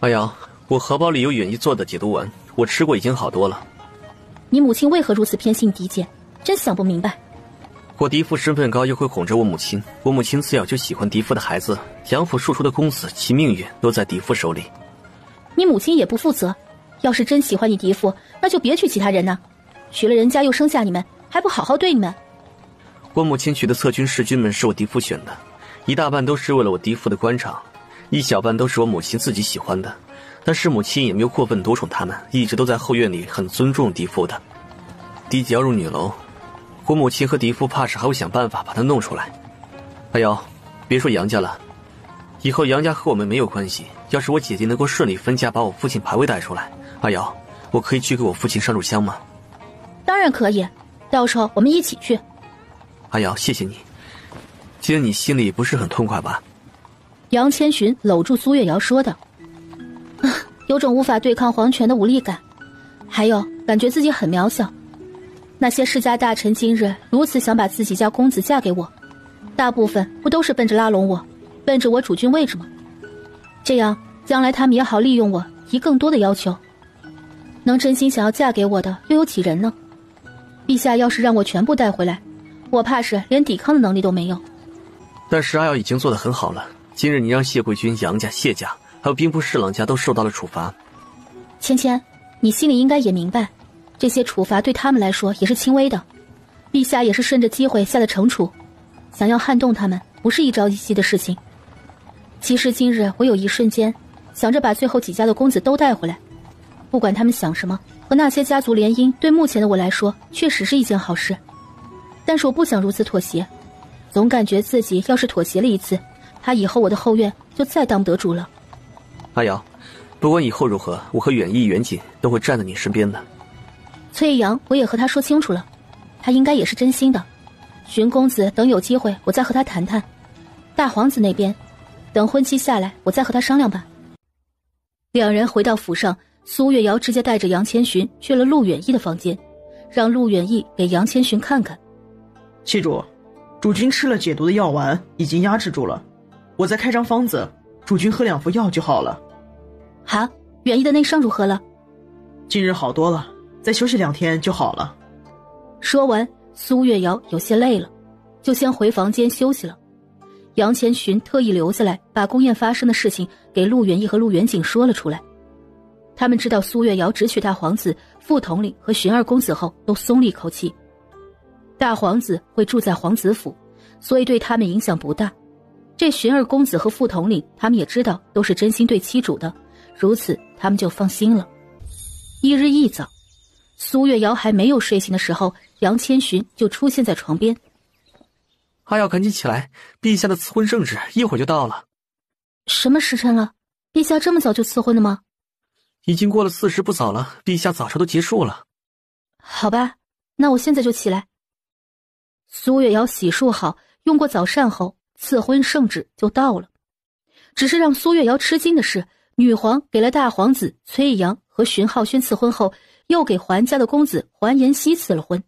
阿瑶，我荷包里有远一做的解毒丸，我吃过已经好多了。你母亲为何如此偏信嫡姐？真想不明白。我嫡父身份高，又会哄着我母亲。我母亲自小就喜欢嫡父的孩子，杨府庶出的公子，其命运都在嫡父手里。你母亲也不负责，要是真喜欢你嫡父，那就别娶其他人呢。娶了人家又生下你们，还不好好对你们。我母亲娶的侧君侍君们是我嫡父选的，一大半都是为了我嫡父的官场，一小半都是我母亲自己喜欢的。但是母亲也没有过分独宠他们，一直都在后院里很尊重嫡父的。嫡姐要入女楼，我母亲和嫡父怕是还会想办法把他弄出来。阿瑶，别说杨家了，以后杨家和我们没有关系。要是我姐姐能够顺利分家，把我父亲牌位带出来，阿瑶，我可以去给我父亲上炷香吗？当然可以，到时候我们一起去。阿瑶，谢谢你。既然你心里不是很痛快吧？杨千寻搂住苏月瑶说道。有种无法对抗皇权的无力感，还有感觉自己很渺小。那些世家大臣今日如此想把自己家公子嫁给我，大部分不都是奔着拉拢我，奔着我主君位置吗？这样将来他们也好利用我，提更多的要求。能真心想要嫁给我的又有几人呢？陛下要是让我全部带回来，我怕是连抵抗的能力都没有。但是阿瑶已经做得很好了，今日你让谢贵军、杨家、谢家还有兵部侍郎家都受到了处罚。芊芊，你心里应该也明白，这些处罚对他们来说也是轻微的，陛下也是顺着机会下的惩处，想要撼动他们不是一朝一夕的事情。其实今日我有一瞬间想着把最后几家的公子都带回来，不管他们想什么，和那些家族联姻对目前的我来说确实是一件好事，但是我不想如此妥协，总感觉自己要是妥协了一次，他以后我的后院就再当不得主了。阿瑶，不管以后如何，我和远义、远景都会站在你身边的。崔阳我也和他说清楚了，他应该也是真心的。荀公子等有机会我再和他谈谈，大皇子那边等婚期下来我再和他商量吧。两人回到府上，苏月瑶直接带着杨千寻去了陆远义的房间，让陆远义给杨千寻看看。戚主，主君吃了解毒的药丸，已经压制住了，我再开张方子，主君喝2服药就好了。好，远义的内伤如何了？近日好多了，再休息2天就好了。说完，苏月瑶有些累了，就先回房间休息了。杨千寻特意留下来，把宫宴发生的事情给陆远义和陆远景说了出来。他们知道苏月瑶只娶大皇子、副统领和荀二公子后，都松了一口气。大皇子会住在皇子府，所以对他们影响不大。这荀二公子和副统领，他们也知道都是真心对妻主的，如此他们就放心了。一日一早，苏月瑶还没有睡醒的时候，杨千寻就出现在床边。阿瑶，赶紧起来，陛下的赐婚圣旨一会儿就到了。什么时辰了？陛下这么早就赐婚了吗？已经过了40不早了，陛下早朝都结束了。好吧，那我现在就起来。苏月瑶洗漱好，用过早膳后，赐婚圣旨就到了。只是让苏月瑶吃惊的是，女皇给了大皇子崔义阳和荀浩轩赐婚后，又给桓家的公子桓延熙赐了婚。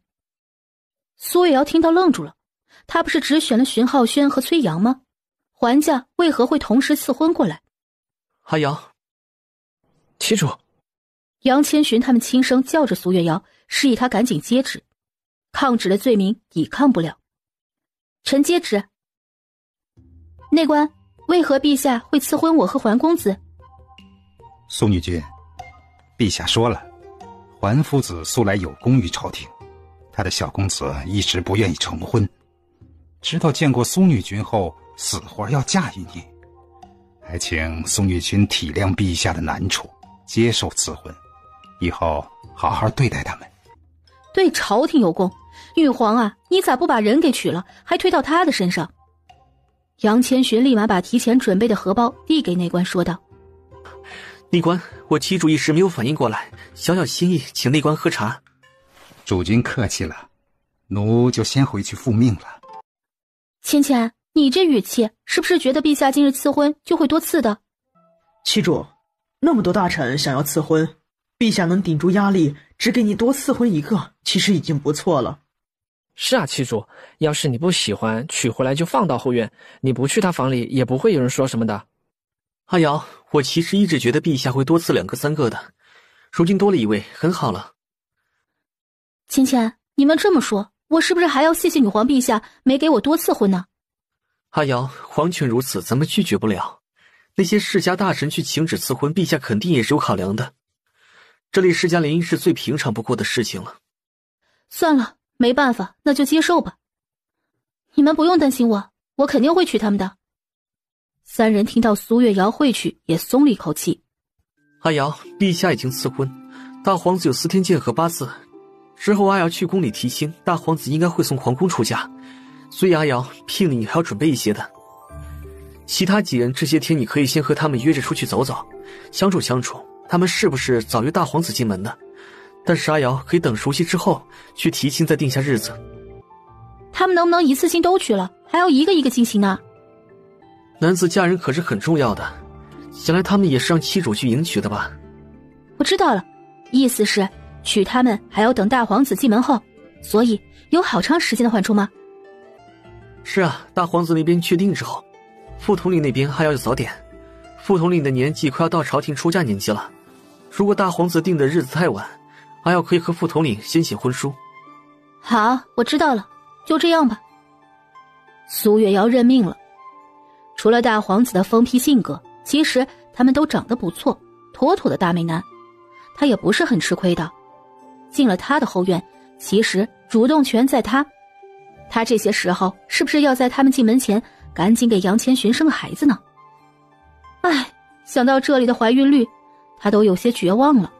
苏月瑶听到愣住了，她不是只选了荀浩轩和崔阳吗？桓家为何会同时赐婚过来？阿瑶，旗主。杨千寻他们轻声叫着苏月瑶，示意她赶紧接旨。抗旨的罪名抵抗不了。臣接旨。内官，为何陛下会赐婚我和桓公子？苏女君，陛下说了，桓夫子素来有功于朝廷，他的小公子一直不愿意成婚，直到见过苏女君后，死活要嫁于你，还请苏女君体谅陛下的难处，接受赐婚，以后好好对待他们。对朝廷有功，女皇啊，你咋不把人给娶了，还推到他的身上？杨千寻立马把提前准备的荷包递给内官，说道：内官，我旗主一时没有反应过来，小小心意，请内官喝茶。主君客气了，奴就先回去复命了。芊芊，你这语气是不是觉得陛下今日赐婚就会多赐的？旗主，那么多大臣想要赐婚，陛下能顶住压力，只给你多赐婚一个，其实已经不错了。是啊，旗主，要是你不喜欢，娶回来就放到后院，你不去他房里也不会有人说什么的。阿瑶，我其实一直觉得陛下会多赐2个3个的，如今多了一位，很好了。芊芊，你们这么说，我是不是还要谢谢女皇陛下没给我多赐婚呢？阿瑶，皇权如此，咱们拒绝不了。那些世家大臣去请旨赐婚，陛下肯定也是有考量的。这里世家联姻是最平常不过的事情了。算了，没办法，那就接受吧。你们不用担心我肯定会娶他们的。三人听到苏月瑶会娶，也松了一口气。阿瑶，陛下已经赐婚，大皇子有4天剑和8字，之后阿瑶去宫里提亲，大皇子应该会送皇宫出嫁，所以阿瑶聘礼你还要准备一些的。其他几人这些天你可以先和他们约着出去走走，相处相处，他们是不是早于大皇子进门呢？但是阿瑶可以等熟悉之后去提亲，再定下日子。他们能不能一次性都娶了，还要一个一个进行呢？男子嫁人可是很重要的，想来他们也是让妻主去迎娶的吧？我知道了，意思是娶他们还要等大皇子进门后，所以有好长时间的缓冲吗？是啊，大皇子那边确定之后，副统领那边还要早点。副统领的年纪快要到朝廷出嫁年纪了，如果大皇子定的日子太晚，阿瑶可以和副统领先写婚书。好，我知道了，就这样吧。苏月瑶认命了。除了大皇子的疯批性格，其实他们都长得不错，妥妥的大美男。他也不是很吃亏的，进了他的后院，其实主动权在他。他这些时候是不是要在他们进门前赶紧给杨千寻生个孩子呢？唉，想到这里的怀孕率，他都有些绝望了。